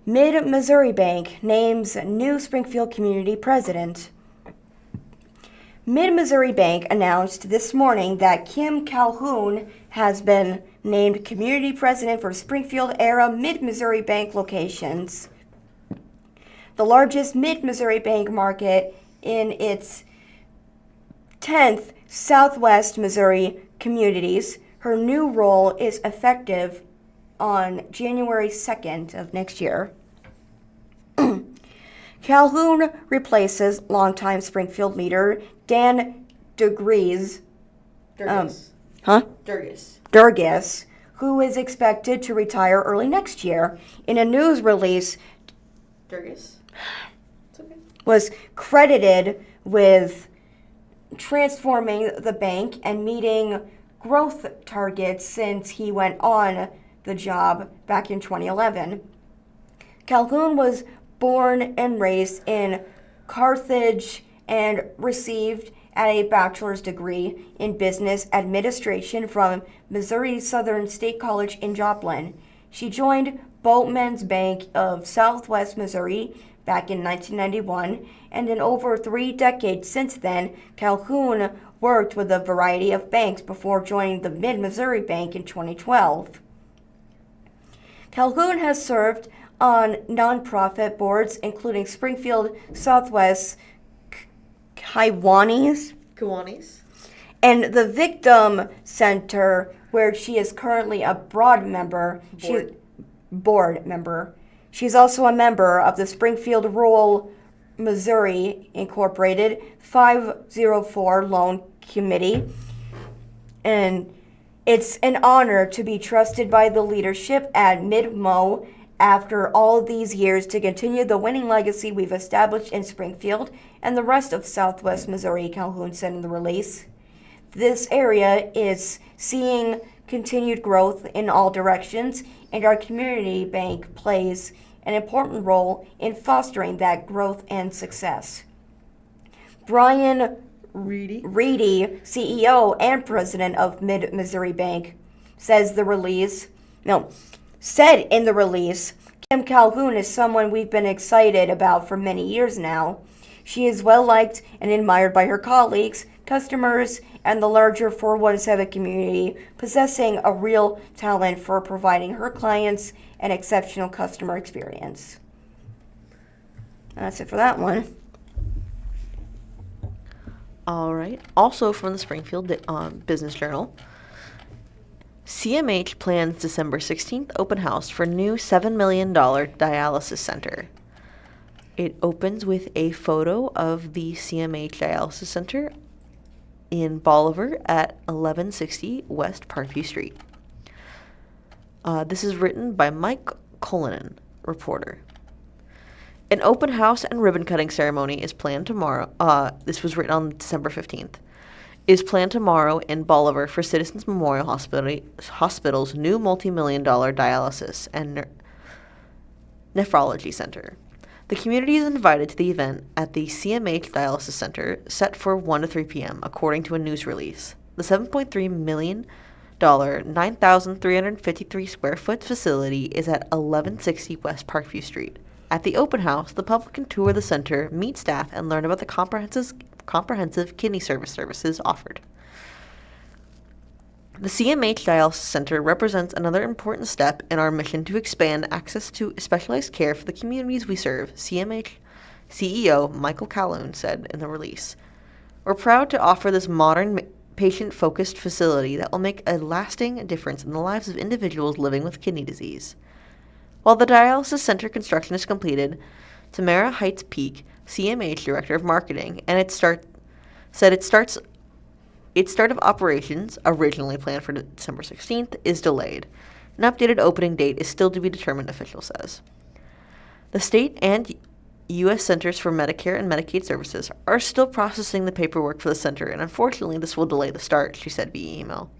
Mid-Missouri Bank names new Springfield community president. Mid-Missouri Bank announced this morning that Kim Calhoun has been named community president for Springfield-era Mid-Missouri Bank locations, the largest Mid-Missouri Bank market in its 10th Southwest Missouri communities. Her new role is effective on January 2nd of next year. Calhoun replaces longtime Springfield leader Dan Durgis, who is expected to retire early next year. In a news release, was credited with transforming the bank and meeting growth targets since he went on the job back in 2011. Calhoun was born and raised in Carthage and received a bachelor's degree in business administration from Missouri Southern State College in Joplin. She joined Boatmen's Bank of Southwest Missouri back in 1991, and in over 3 decades since then, Calhoun worked with a variety of banks before joining the Mid-Missouri Bank in 2012. Calhoun has served on nonprofit boards including Springfield Southwest Kiwanis and the Victim Center, where she is currently a board member. She's also a member of the Springfield Rural Missouri Incorporated 504 Loan Committee, and it's an honor to be trusted by the leadership at Mid-MO after all these years to continue the winning legacy we've established in Springfield and the rest of Southwest Missouri, Calhoun said in the release. This area is seeing continued growth in all directions, and our community bank plays an important role in fostering that growth and success. Brian Reedy, CEO and president of Mid-Missouri Bank, said in the release, Kim Calhoun is someone we've been excited about for many years now. She is well liked and admired by her colleagues, customers, and the larger 417 community, possessing a real talent for providing her clients an exceptional customer experience. That's it for that one. All right. Also from the Springfield Business Journal, CMH plans December 16th open house for new $7 million dialysis center. It opens with a photo of the CMH dialysis center in Bolivar at 1160 West Parkview Street. This is written by Mike Cullinan, reporter. An open house and ribbon cutting ceremony is planned tomorrow. This was written on December 15th. Is planned tomorrow in Bolivar for Citizens Memorial Hospital's new multi-million-dollar dialysis and nephrology center. The community is invited to the event at the CMH Dialysis Center, set for 1 to 3 p.m., according to a news release. The $7.3 million, 9,353 square foot facility is at 1160 West Parkview Street. At the open house, the public can tour the center, meet staff, and learn about the comprehensive kidney services offered. The CMH Dialysis Center represents another important step in our mission to expand access to specialized care for the communities we serve, CMH CEO Michael Calhoun said in the release. We're proud to offer this modern, patient-focused facility that will make a lasting difference in the lives of individuals living with kidney disease. While the dialysis center construction is completed, Tamara Heights Peak, CMH Director of Marketing, and its start of operations, originally planned for December 16th, is delayed. An updated opening date is still to be determined, official says. The state and U.S. Centers for Medicare and Medicaid Services are still processing the paperwork for the center, and unfortunately this will delay the start, she said via email.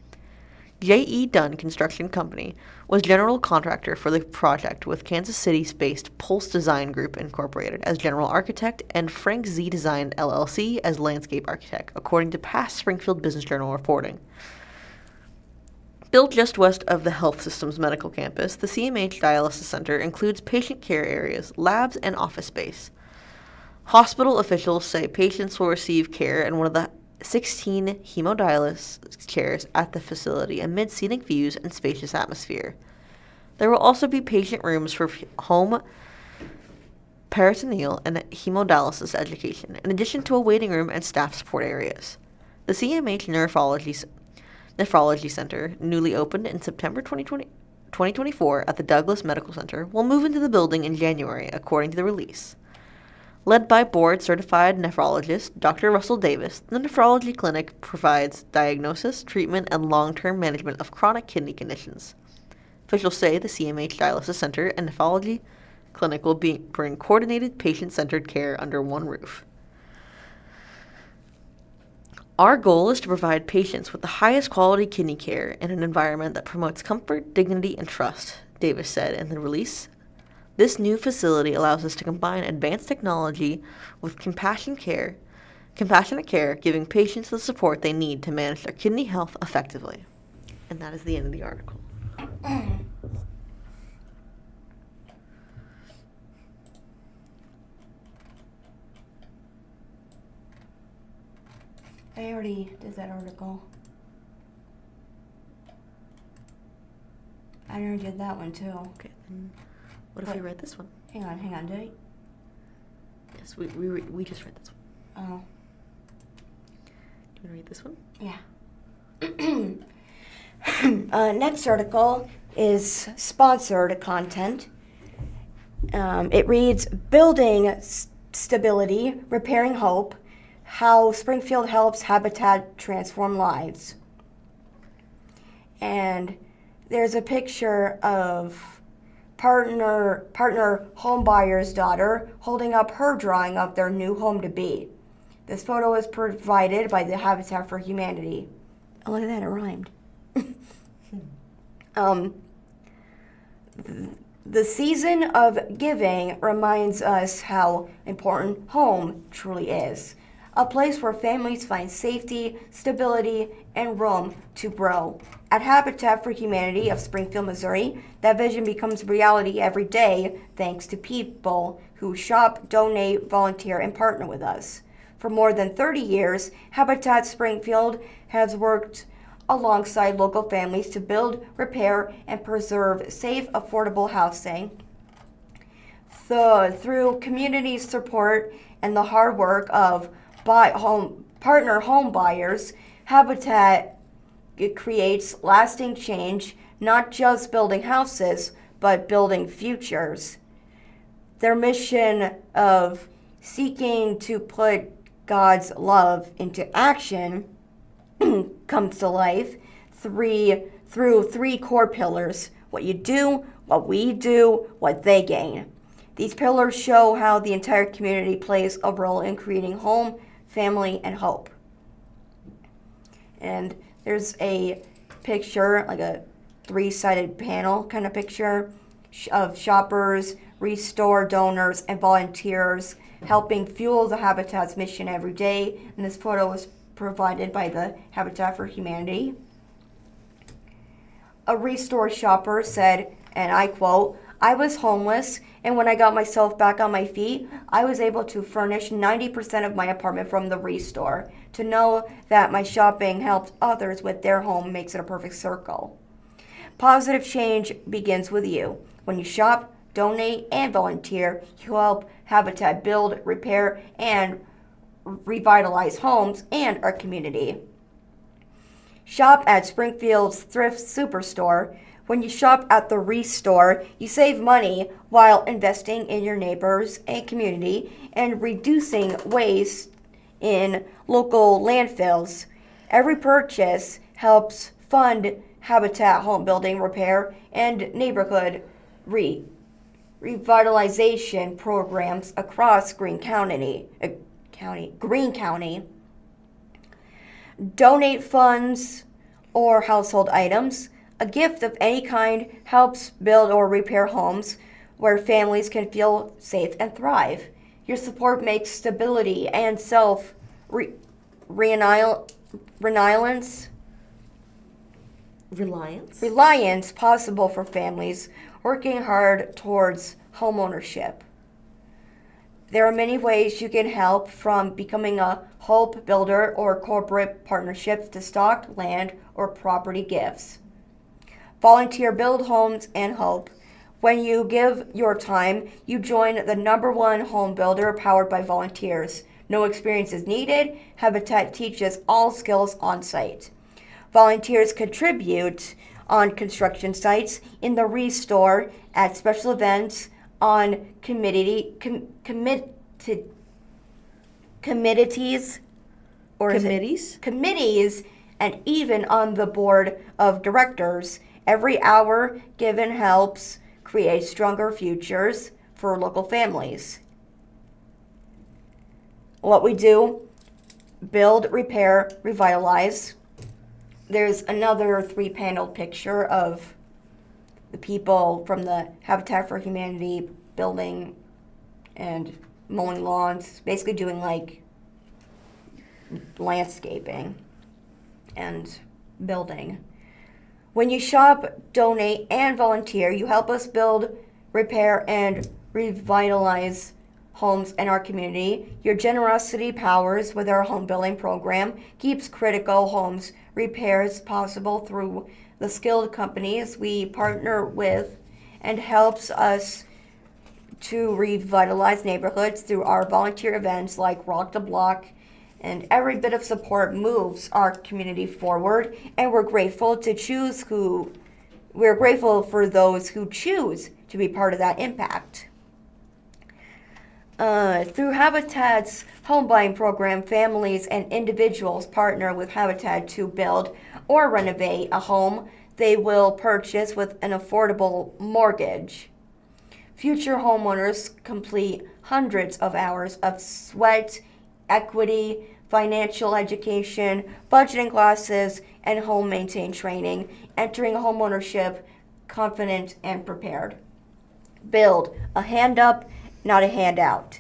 J.E. Dunn Construction Company was general contractor for the project, with Kansas City-based Pulse Design Group Incorporated as general architect and Frank Z Design LLC as landscape architect, according to past Springfield Business Journal reporting. Built just west of the Health Systems Medical Campus, the CMH Dialysis Center includes patient care areas, labs, and office space. Hospital officials say patients will receive care in one of the 16 hemodialysis chairs at the facility amid scenic views and spacious atmosphere. There will also be patient rooms for home peritoneal and hemodialysis education, in addition to a waiting room and staff support areas. The CMH Nephrology Center, newly opened in September 2024 at the Douglas Medical Center, will move into the building in January, according to the release. Led by board-certified nephrologist Dr. Russell Davis, the nephrology clinic provides diagnosis, treatment, and long-term management of chronic kidney conditions. Officials say the CMH Dialysis Center and nephrology clinic will bring coordinated, patient-centered care under one roof. Our goal is to provide patients with the highest quality kidney care in an environment that promotes comfort, dignity, and trust, Davis said in the release. This new facility allows us to combine advanced technology with compassionate care, giving patients the support they need to manage their kidney health effectively. And that is the end of the article. I already did that article. I already did that one too. Okay, then what if we read this one? Hang on, did I? Yes, we just read this one. Oh. Do you want to read this one? Yeah. Next article is sponsored content. It reads, Building Stability, Repairing Hope, How Springfield Helps Habitat Transform Lives. And there's a picture of partner homebuyer's daughter holding up her drawing of their new home to be. This photo is provided by the Habitat for Humanity. Oh, look at that, it rhymed. The season of giving reminds us how important home truly is. A place where families find safety, stability, and room to grow. At Habitat for Humanity of Springfield, Missouri, that vision becomes reality every day thanks to people who shop, donate, volunteer, and partner with us. For more than 30 years, Habitat Springfield has worked alongside local families to build, repair, and preserve safe, affordable housing. Through community support and the hard work of partner home buyers, Habitat creates lasting change, not just building houses, but building futures. Their mission of seeking to put God's love into action comes to life through three core pillars: what you do, what we do, what they gain. These pillars show how the entire community plays a role in creating home, family, and hope. And there's a picture, like a three-sided panel kind of picture of shoppers, restore donors, and volunteers helping fuel the Habitat's mission every day. And this photo was provided by the Habitat for Humanity. A restore shopper said, and I quote, "I was homeless, and when I got myself back on my feet, I was able to furnish 90% of my apartment from the restore. To know that my shopping helped others with their home makes it a perfect circle." Positive change begins with you. When you shop, donate, and volunteer, you help Habitat build, repair, and revitalize homes and our community. Shop at Springfield's Thrift Superstore. When you shop at the Restore, you save money while investing in your neighbors and community and reducing waste in local landfills. Every purchase helps fund Habitat home building, repair, and neighborhood revitalization programs across Greene County. Donate funds or household items. A gift of any kind helps build or repair homes where families can feel safe and thrive. Your support makes stability and reliance possible for families working hard towards homeownership. There are many ways you can help, from becoming a hope builder or corporate partnerships to stock, land, or property gifts. Volunteer build homes and hope. When you give your time, you join the #1 home builder powered by volunteers. No experience is needed. Habitat teaches all skills on site. Volunteers contribute on construction sites, in the Restore, at special events, on committees, and even on the board of directors. Every hour given helps create stronger futures for local families. What we do, build, repair, revitalize. There's another 3-panel picture of the people from the Habitat for Humanity building and mowing lawns, basically doing like landscaping and building. When you shop, donate, and volunteer, you help us build, repair, and revitalize homes in our community. Your generosity powers with our home building program keeps critical homes repairs possible through the skilled companies we partner with and helps us to revitalize neighborhoods through our volunteer events like Rock the Block. And every bit of support moves our community forward, and we're grateful for those who choose to be part of that impact. Through Habitat's home buying program, families and individuals partner with Habitat to build or renovate a home they will purchase with an affordable mortgage. Future homeowners complete hundreds of hours of sweat, equity, financial education, budgeting classes, and home maintain training, entering homeownership confident and prepared. Build a hand up, not a handout.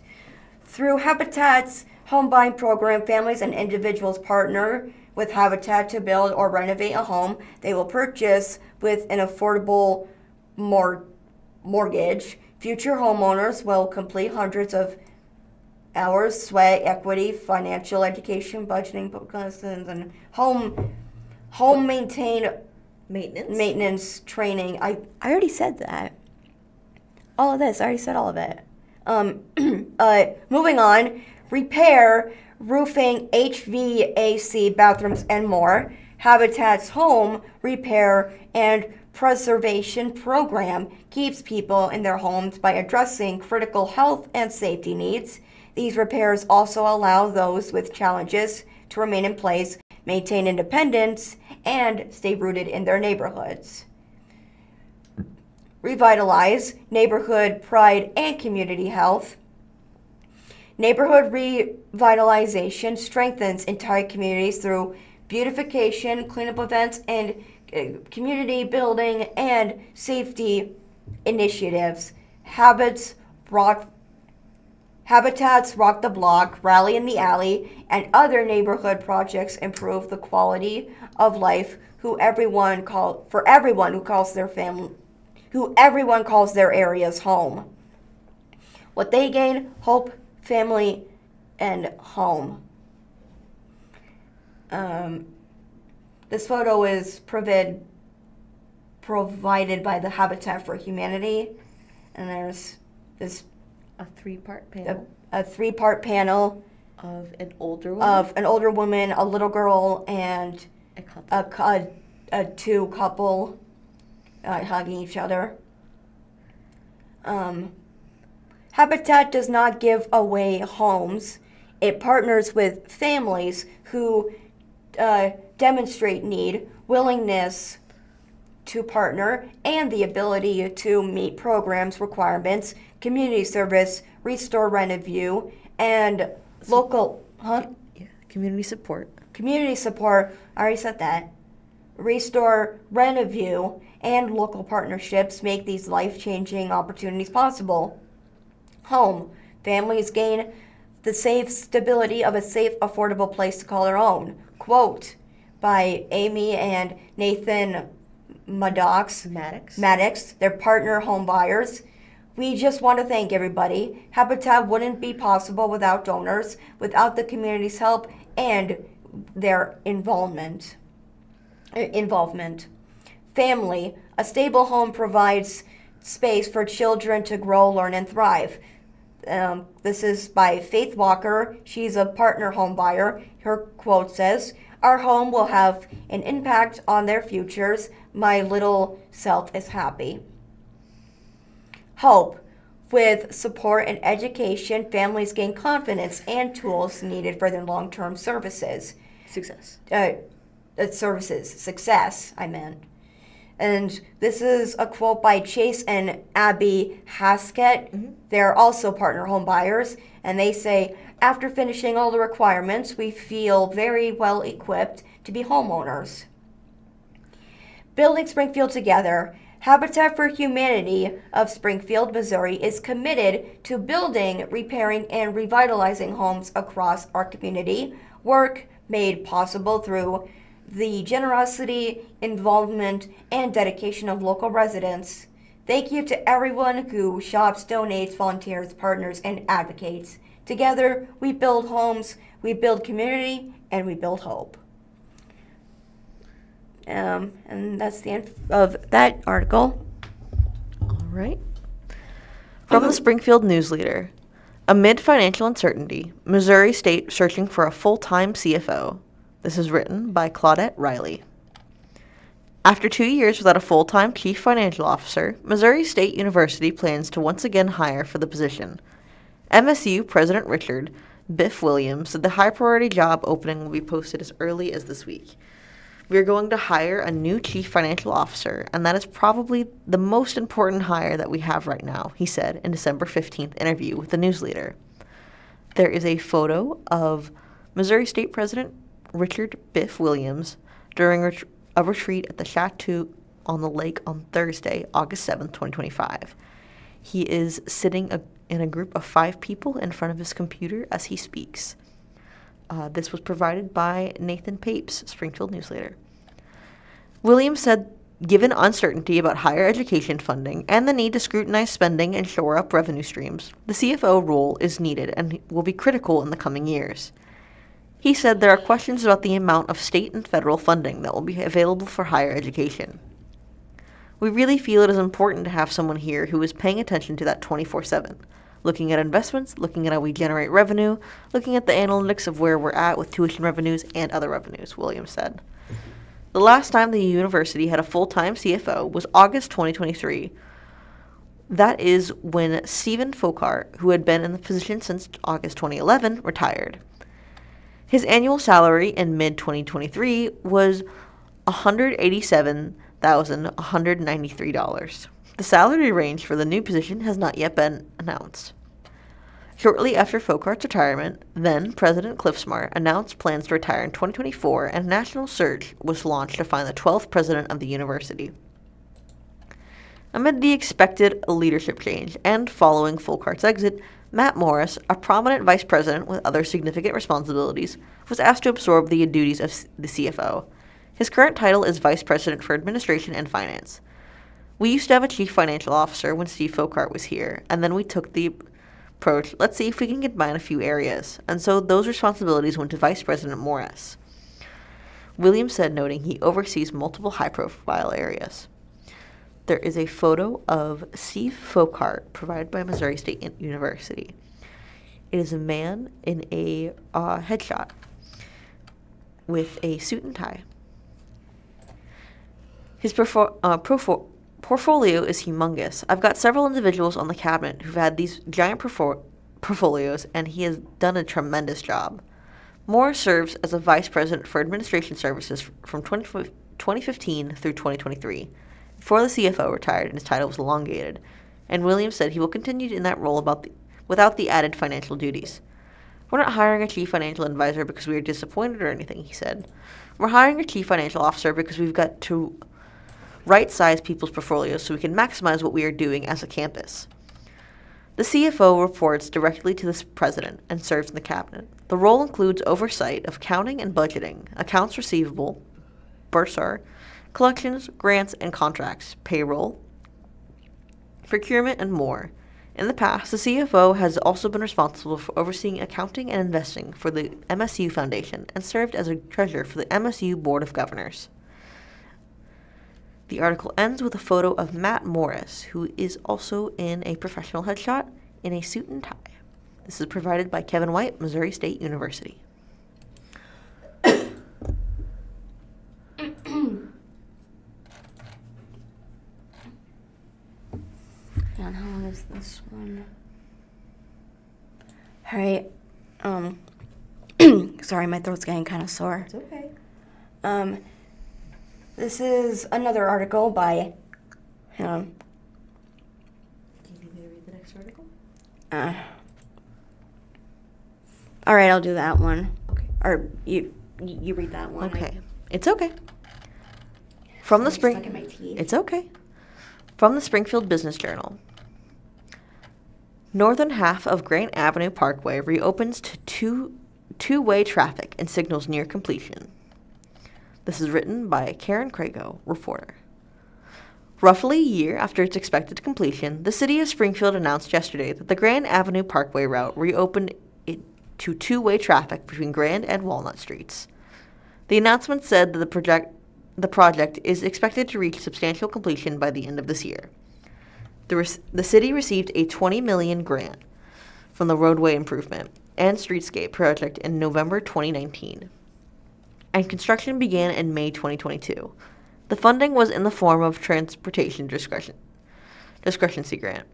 Through Habitat's home buying program, families and individuals partner with Habitat to build or renovate a home they will purchase with an affordable mortgage. Future homeowners will complete hundreds of hours, sweat, equity, financial education, budgeting, book lessons, and home maintenance training. I already said that. All of this, I already said all of it. Moving on, repair, roofing, HVAC, bathrooms, and more. Habitat's home repair and preservation program keeps people in their homes by addressing critical health and safety needs. These repairs also allow those with challenges to remain in place, maintain independence, and stay rooted in their neighborhoods. Revitalize, neighborhood pride, and community health. Neighborhood revitalization strengthens entire communities through beautification, cleanup events, and community building and safety initiatives. Habitats Rock the Block, Rally in the Alley, and other neighborhood projects improve the quality of life who everyone calls their areas home. What they gain: hope, family, and home. This photo is provided by the Habitat for Humanity, and there's this A three-part panel a 3-part panel of an older woman, a little girl, and a couple. a two couple hugging each other. Habitat does not give away homes. It partners with families who demonstrate need, willingness to partner, and the ability to meet programs requirements, community service, restore, renovate, and local, community support. Community support, I already said that. Restore, renovate, and local partnerships make these life-changing opportunities possible. Home. Families gain the safe stability of a safe, affordable place to call their own. Quote by Amy and Nathan Maddox, their partner home buyers. We just want to thank everybody. Habitat wouldn't be possible without donors, without the community's help, and their involvement. Family. A stable home provides space for children to grow, learn, and thrive. This is by Faith Walker. She's a partner home buyer. Her quote says, "Our home will have an impact on their futures. My little self is happy." Hope. With support and education, families gain confidence and tools needed for their long-term Success, I meant. And this is a quote by Chase and Abby Haskett. They're also partner home buyers. And they say, after finishing all the requirements, we feel very well equipped to be homeowners. Building Springfield Together, Habitat for Humanity of Springfield, Missouri is committed to building, repairing, and revitalizing homes across our community. Work made possible through the generosity, involvement, and dedication of local residents. Thank you to everyone who shops, donates, volunteers, partners, and advocates. Together, we build homes, we build community, and we build hope. And that's the end of that article. All right. From the Springfield News-Leader. Amid financial uncertainty, Missouri State searching for a full-time CFO. This is written by Claudette Riley. After 2 years without a full-time chief financial officer, Missouri State University plans to once again hire for the position. MSU President Richard Biff Williams said the high-priority job opening will be posted as early as this week. We are going to hire a new chief financial officer, and that is probably the most important hire that we have right now, he said in December 15th interview with the News-Leader. There is a photo of Missouri State President Richard Biff Williams during a retreat at the Chateau on the Lake on Thursday, August 7th, 2025. He is sitting in a group of 5 people in front of his computer as he speaks. This was provided by Nathan Papes, Springfield News-Leader. Williams said, given uncertainty about higher education funding and the need to scrutinize spending and shore up revenue streams, the CFO role is needed and will be critical in the coming years. He said there are questions about the amount of state and federal funding that will be available for higher education. We really feel it is important to have someone here who is paying attention to that 24/7, looking at investments, looking at how we generate revenue, looking at the analytics of where we're at with tuition revenues and other revenues, Williams said. The last time the university had a full-time CFO was August 2023. That is when Stephen Folkart, who had been in the position since August 2011, retired. His annual salary in mid-2023 was $187,193. The salary range for the new position has not yet been announced. Shortly after Folkart's retirement, then President Cliff Smart announced plans to retire in 2024, and a national search was launched to find the 12th president of the university. Amid the expected leadership change and following Folkart's exit, Matt Morris, a prominent vice president with other significant responsibilities, was asked to absorb the duties of the CFO. His current title is Vice President for Administration and Finance. We used to have a chief financial officer when Steve Folkart was here, and then we took the approach, let's see if we can combine a few areas, and so those responsibilities went to Vice President Morris. Williams said, noting he oversees multiple high-profile areas. There is a photo of Steve Folkart provided by Missouri State University. It is a man in a headshot with a suit and tie. His portfolio is humongous. I've got several individuals on the cabinet who've had these giant portfolios, and he has done a tremendous job. Moore serves as a vice president for administration services from 2015 through 2023. Before the CFO retired and his title was elongated, and Williams said he will continue in that role without the added financial duties. We're not hiring a chief financial advisor because we are disappointed or anything, he said. We're hiring a chief financial officer because we've got to right-size people's portfolios so we can maximize what we are doing as a campus. The CFO reports directly to the president and serves in the cabinet. The role includes oversight of accounting and budgeting, accounts receivable, bursar, collections, grants, and contracts, payroll, procurement, and more. In the past, the CFO has also been responsible for overseeing accounting and investing for the MSU Foundation and served as a treasurer for the MSU Board of Governors. The article ends with a photo of Matt Morris, who is also in a professional headshot in a suit and tie. This is provided by Kevin White, Missouri State University. And how long is this one? All right. Sorry, my throat's getting kind of sore. It's okay. This is another article by, hang on. Do you need me to read the next article? All right, I'll do that one. Okay. Or you read that one. Okay. It's okay. From the Sorry, stuck in my teeth. It's okay. From the Springfield Business Journal. Northern half of Grant Avenue Parkway reopens to two-way traffic and signals near completion. This is written by Karen Crago, reporter. Roughly a year after its expected completion, the city of Springfield announced yesterday that the Grand Avenue Parkway route reopened it to two-way traffic between Grand and Walnut Streets. The announcement said that the project is expected to reach substantial completion by the end of this year. The city received a $20 million grant from the Roadway Improvement and Streetscape project in November 2019, and construction began in May 2022. The funding was in the form of transportation discretionary grant,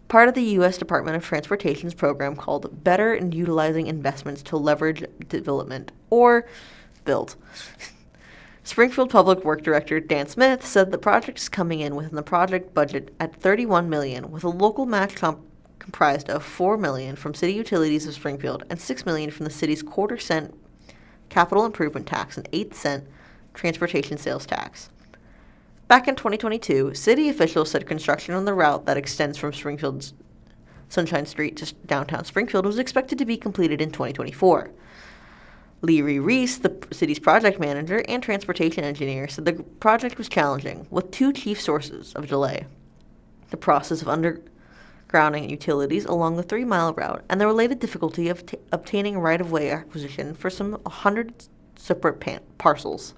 part of the U.S. Department of Transportation's program called Better in Utilizing Investments to Leverage Development, or BUILD. Springfield Public Works Director Dan Smith said the project is coming in within the project budget at $31 million, with a local match comprised of $4 million from City Utilities of Springfield and $6 million from the city's quarter-cent capital improvement tax and 8-cent transportation sales tax. Back in 2022, city officials said construction on the route that extends from Springfield's Sunshine Street to downtown Springfield was expected to be completed in 2024. Leary Reese, the city's project manager and transportation engineer, said the project was challenging, with two chief sources of delay: the process of undergrounding utilities along the 3-mile route and the related difficulty of obtaining right-of-way acquisition for some 100 separate parcels.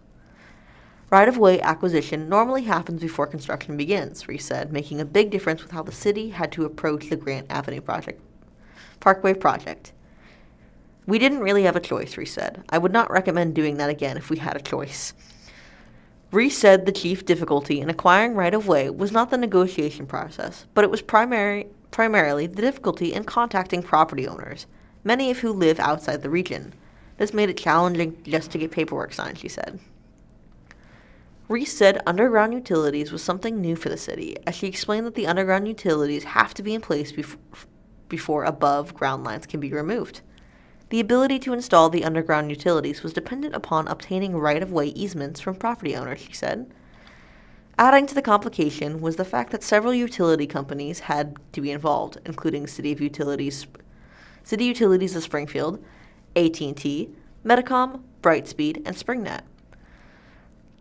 Right-of-way acquisition normally happens before construction begins, Reese said, making a big difference with how the city had to approach the Grant Avenue Parkway project. We didn't really have a choice, Reese said. I would not recommend doing that again if we had a choice. Reese said the chief difficulty in acquiring right-of-way was not the negotiation process, but it was primarily the difficulty in contacting property owners, many of who live outside the region. This made it challenging just to get paperwork signed, she said. Reese said underground utilities was something new for the city, as she explained that the underground utilities have to be in place before above-ground lines can be removed. The ability to install the underground utilities was dependent upon obtaining right-of-way easements from property owners, she said. Adding to the complication was the fact that several utility companies had to be involved, including City Utilities of Springfield, AT&T, Medicom, Brightspeed, and SpringNet.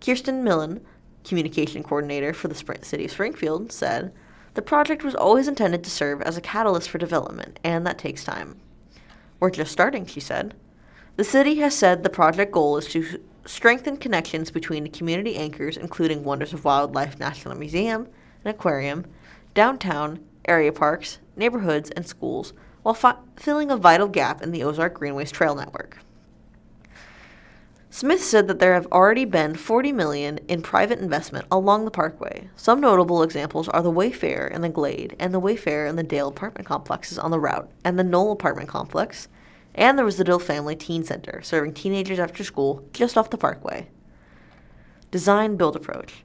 Kirsten Millen, communication coordinator for the City of Springfield, said, "The project was always intended to serve as a catalyst for development, and that takes time. We're just starting," she said. The city has said the project goal is to strengthen connections between community anchors, including Wonders of Wildlife National Museum and Aquarium, downtown, area parks, neighborhoods, and schools, while filling a vital gap in the Ozark Greenways Trail network. Smith said that there have already been $40 million in private investment along the parkway. Some notable examples are the Wayfair and the Glade, and the Wayfair and the Dale apartment complexes on the route, and the Knoll apartment complex, and the Residual Family Teen Center, serving teenagers after school just off the parkway. Design-build approach.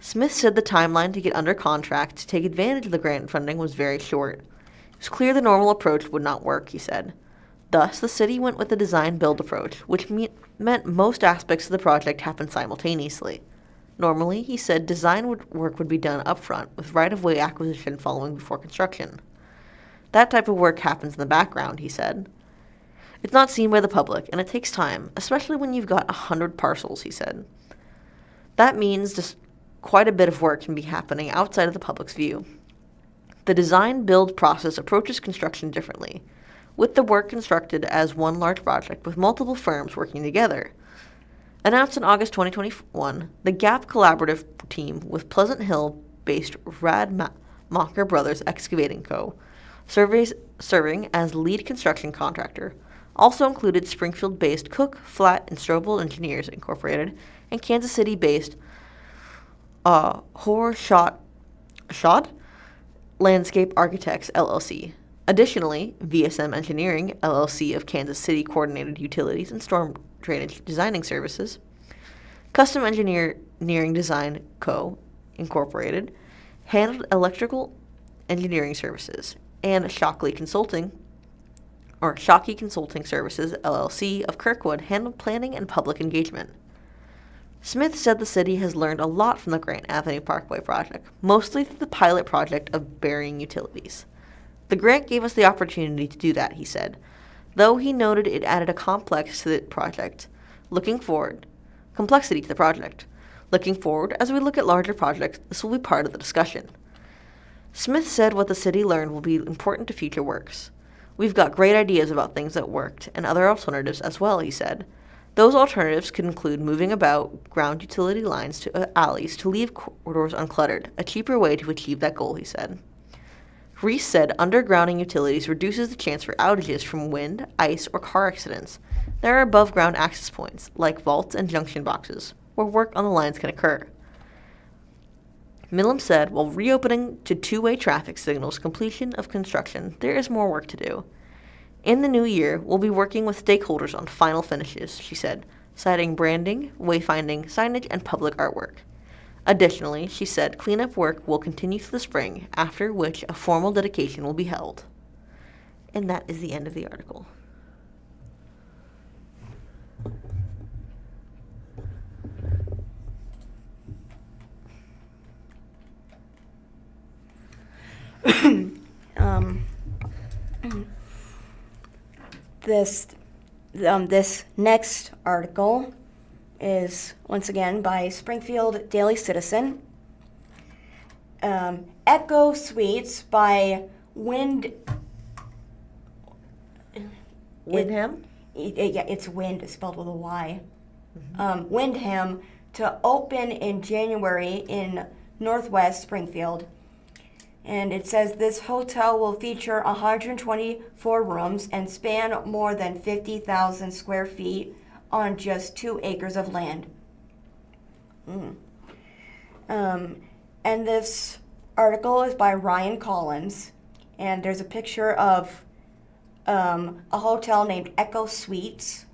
Smith said the timeline to get under contract to take advantage of the grant funding was very short. It was clear the normal approach would not work, he said. Thus, the city went with the design-build approach, which meant most aspects of the project happened simultaneously. Normally, he said, design work would be done up front, with right-of-way acquisition following before construction. That type of work happens in the background, he said. It's not seen by the public, and it takes time, especially when you've got 100 parcels, he said. That means just quite a bit of work can be happening outside of the public's view. The design-build process approaches construction differently, with the work constructed as one large project with multiple firms working together. Announced in August 2021, the GAP collaborative team with Pleasant Hill-based Radmacher Brothers Excavating Co., serving as lead construction contractor, also included Springfield-based Cook, Flat, and Strobel Engineers Incorporated and Kansas City-based Shot Landscape Architects LLC. Additionally, VSM Engineering LLC of Kansas City Coordinated Utilities and Storm Drainage Designing Services, Custom Engineering Design Co. Incorporated handled electrical engineering services, and Shockey Consulting Services, LLC of Kirkwood handled planning and public engagement. Smith said the city has learned a lot from the Grant Avenue Parkway project, mostly through the pilot project of burying utilities. The grant gave us the opportunity to do that, he said, though he noted it added a complexity to the project. Looking forward, as we look at larger projects, this will be part of the discussion. Smith said what the city learned will be important to future works. We've got great ideas about things that worked and other alternatives as well, he said. Those alternatives could include moving about ground utility lines to alleys to leave corridors uncluttered, a cheaper way to achieve that goal, he said. Reese said undergrounding utilities reduces the chance for outages from wind, ice, or car accidents. There are above-ground access points, like vaults and junction boxes, where work on the lines can occur. Milam said, while reopening to two-way traffic signals completion of construction, there is more work to do. In the new year, we'll be working with stakeholders on final finishes, she said, citing branding, wayfinding, signage, and public artwork. Additionally, she said cleanup work will continue through the spring, after which a formal dedication will be held. And that is the end of the article. This next article is once again by Springfield Daily Citizen. Echo Suites by Windham? It's Wind, spelled with a Y. Windham to open in January in Northwest Springfield. And it says this hotel will feature 124 rooms and span more than 50,000 square feet on just 2 acres of land. And this article is by Ryan Collins. And there's a picture of a hotel named Echo Suites.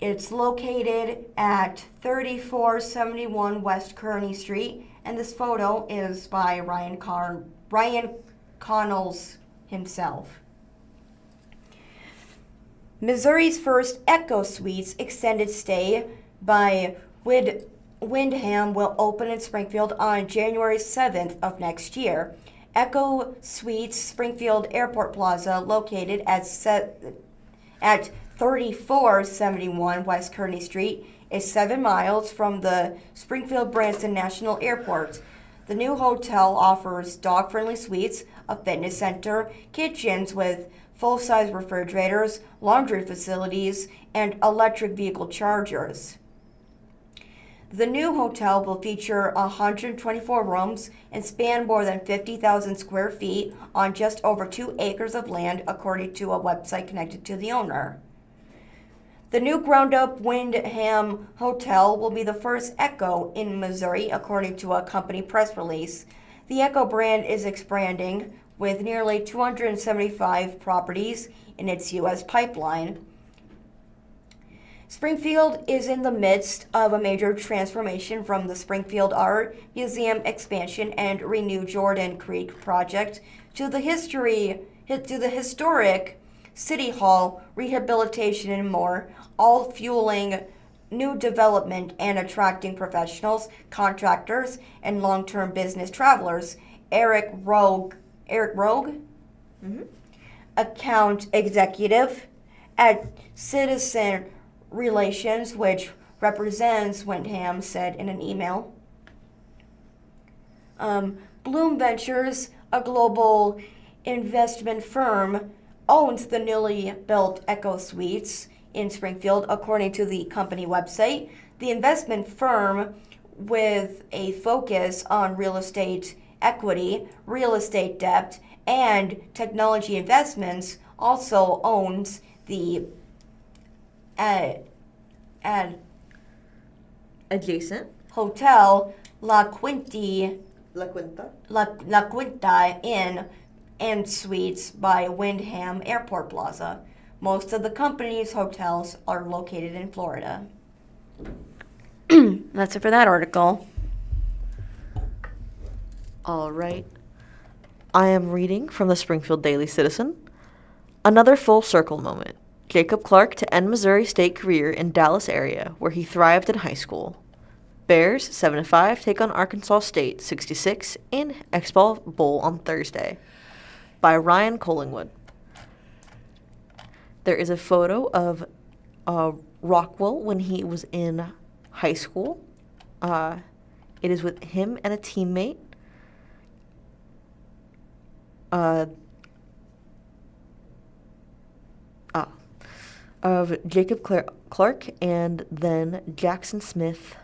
It's located at 3471 West Kearney Street. And this photo is by Ryan Connells himself. Missouri's first Echo Suites extended stay by Windham will open in Springfield on January 7th of next year. Echo Suites Springfield Airport Plaza, located at 3471 West Kearney Street, is 7 miles from the Springfield-Branson National Airport. The new hotel offers dog-friendly suites, a fitness center, kitchens with full-size refrigerators, laundry facilities, and electric vehicle chargers. The new hotel will feature 124 rooms and span more than 50,000 square feet on just over 2 acres of land, according to a website connected to the owner. The new ground-up Windham Hotel will be the first Echo in Missouri, according to a company press release. The Echo brand is expanding, with nearly 275 properties in its U.S. pipeline. Springfield is in the midst of a major transformation from the Springfield Art Museum expansion and Renew Jordan Creek project to the historic City Hall, rehabilitation, and more, all fueling new development and attracting professionals, contractors, and long-term business travelers. Eric Rogue, account executive at Citizen Relations, which represents Windham, said in an email. Bloom Ventures, a global investment firm, owns the newly built Echo Suites in Springfield, according to the company website. The investment firm, with a focus on real estate equity, real estate debt, and technology investments, also owns the adjacent hotel La Quinta Inn and Suites by Windham Airport Plaza. Most of the company's hotels are located in Florida. That's it for that article. All right. I am reading from the Springfield Daily Citizen. Another full circle moment. Jacob Clark to end Missouri State career in Dallas area, where he thrived in high school. Bears 7-5 take on Arkansas State 66 in Expo Bowl on Thursday. By Ryan Collingwood. There is a photo of Rockwell when he was in high school. It is with him and a teammate. Of Jacob Clark and then Jackson Smith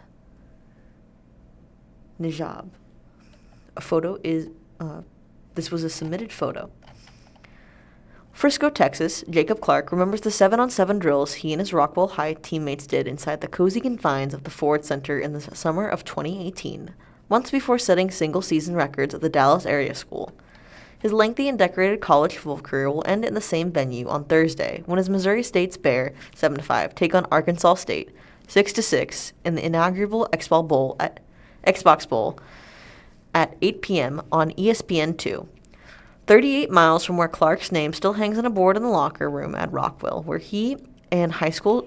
Najab. A photo is, this was a submitted photo. Frisco, Texas, Jacob Clark remembers the 7-on-7 drills he and his Rockwell High teammates did inside the cozy confines of the Ford Center in the summer of 2018, months before setting single-season records at the Dallas area school. His lengthy and decorated college football career will end in the same venue on Thursday when his Missouri State's Bear 7-5 take on Arkansas State 6-6 in the inaugural Xbox Bowl at 8 p.m. on ESPN2. 38 miles from where Clark's name still hangs on a board in the locker room at Rockwell, where he and high school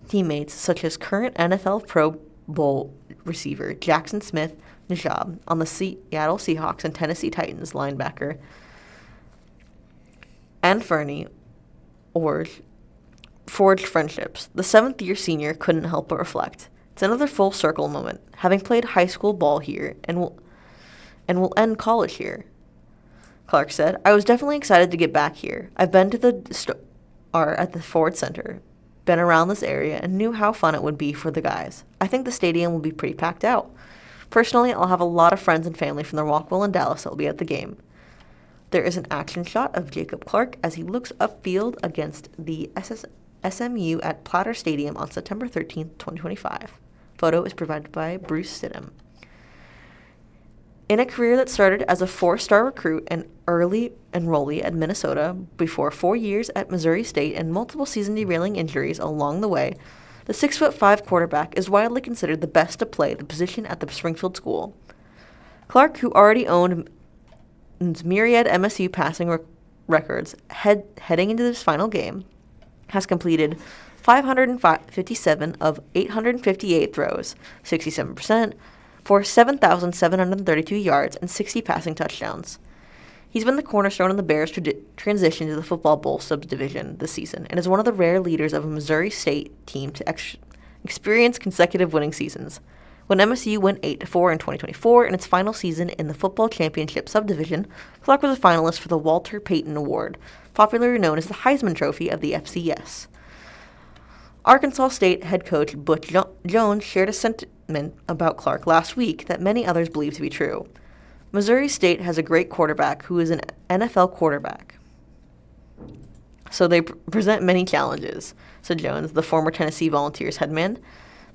teammates such as current NFL Pro Bowl receiver Jackson Smith Najab on the Seattle Seahawks and Tennessee Titans linebacker and Fernie forged friendships. The seventh-year senior couldn't help but reflect. It's another full circle moment, having played high school ball here and will end college here. Clark said, I was definitely excited to get back here. I've been to the at the Ford Center, been around this area, and knew how fun it would be for the guys. I think the stadium will be pretty packed out. Personally, I'll have a lot of friends and family from the Rockwell and Dallas that will be at the game. There is an action shot of Jacob Clark as he looks upfield against the SMU at Platter Stadium on September 13th, 2025. Photo is provided by Bruce Stidham. In a career that started as a 4-star recruit and early enrollee at Minnesota before 4 years at Missouri State and multiple season-derailing injuries along the way, the 6'5" quarterback is widely considered the best to play the position at the Springfield school. Clark, who already owned myriad MSU passing records heading into this final game, has completed 557 of 858 throws, 67%, for 7,732 yards and 60 passing touchdowns. He's been the cornerstone in the Bears' transition to the Football Bowl subdivision this season and is one of the rare leaders of a Missouri State team to experience consecutive winning seasons. When MSU went 8-4 in 2024 in its final season in the football championship subdivision, Clark was a finalist for the Walter Payton Award, popularly known as the Heisman Trophy of the FCS. Arkansas State head coach Butch Jones shared a sentiment about Clark last week that many others believe to be true. Missouri State has a great quarterback who is an NFL quarterback. So they present many challenges, said Jones, the former Tennessee Volunteers headman.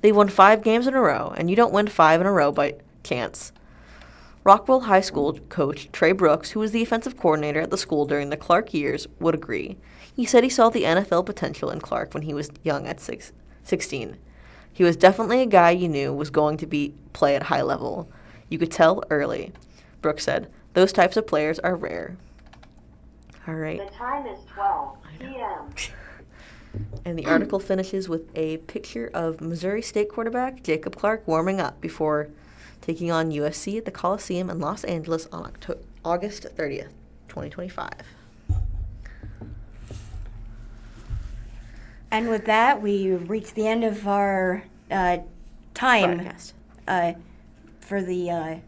They've won 5 games in a row, and you don't win 5 in a row by chance. Rockwell High School coach Trey Brooks, who was the offensive coordinator at the school during the Clark years, would agree. He said he saw the NFL potential in Clark when he was young at 16. He was definitely a guy you knew was going to play at high level. You could tell early. Brooks said, those types of players are rare. All right. The time is 12 p.m. And the article finishes with a picture of Missouri State quarterback Jacob Clark warming up before taking on USC at the Coliseum in Los Angeles on August 30th, 2025. And with that, we reach the end of our time Broadcast. For the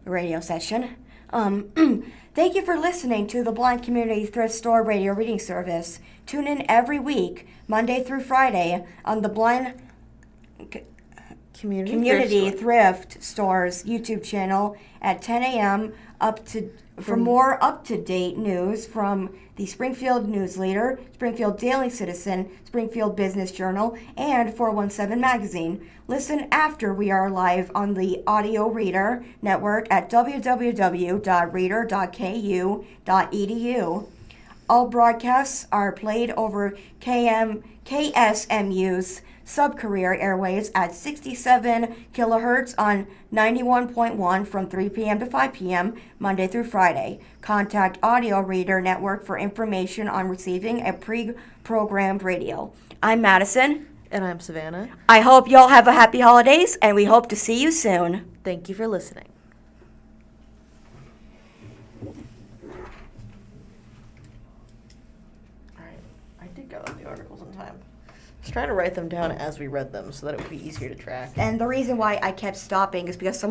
radio session. Thank you for listening to the Blind Community Thrift Store radio reading service. Tune in every week, Monday through Friday, on the Blind Community Thrift Store's YouTube channel at 10 a.m. For more up-to-date news from the Springfield News-Leader, Springfield Daily Citizen, Springfield Business Journal, and 417 Magazine. Listen after we are live on the Audio Reader Network at www.reader.ku.edu. All broadcasts are played over KSMU's sub-career airwaves at 67 kilohertz on 91.1 from 3 p.m. to 5 p.m. Monday through Friday. Contact Audio Reader Network for information on receiving a pre-programmed radio. I'm Madison. And I'm Savannah. I hope y'all have a happy holidays, and we hope to see you soon. Thank you for listening. I did go over the articles in time. I was trying to write them down as we read them so that it would be easier to track. And the reason why I kept stopping is because some of the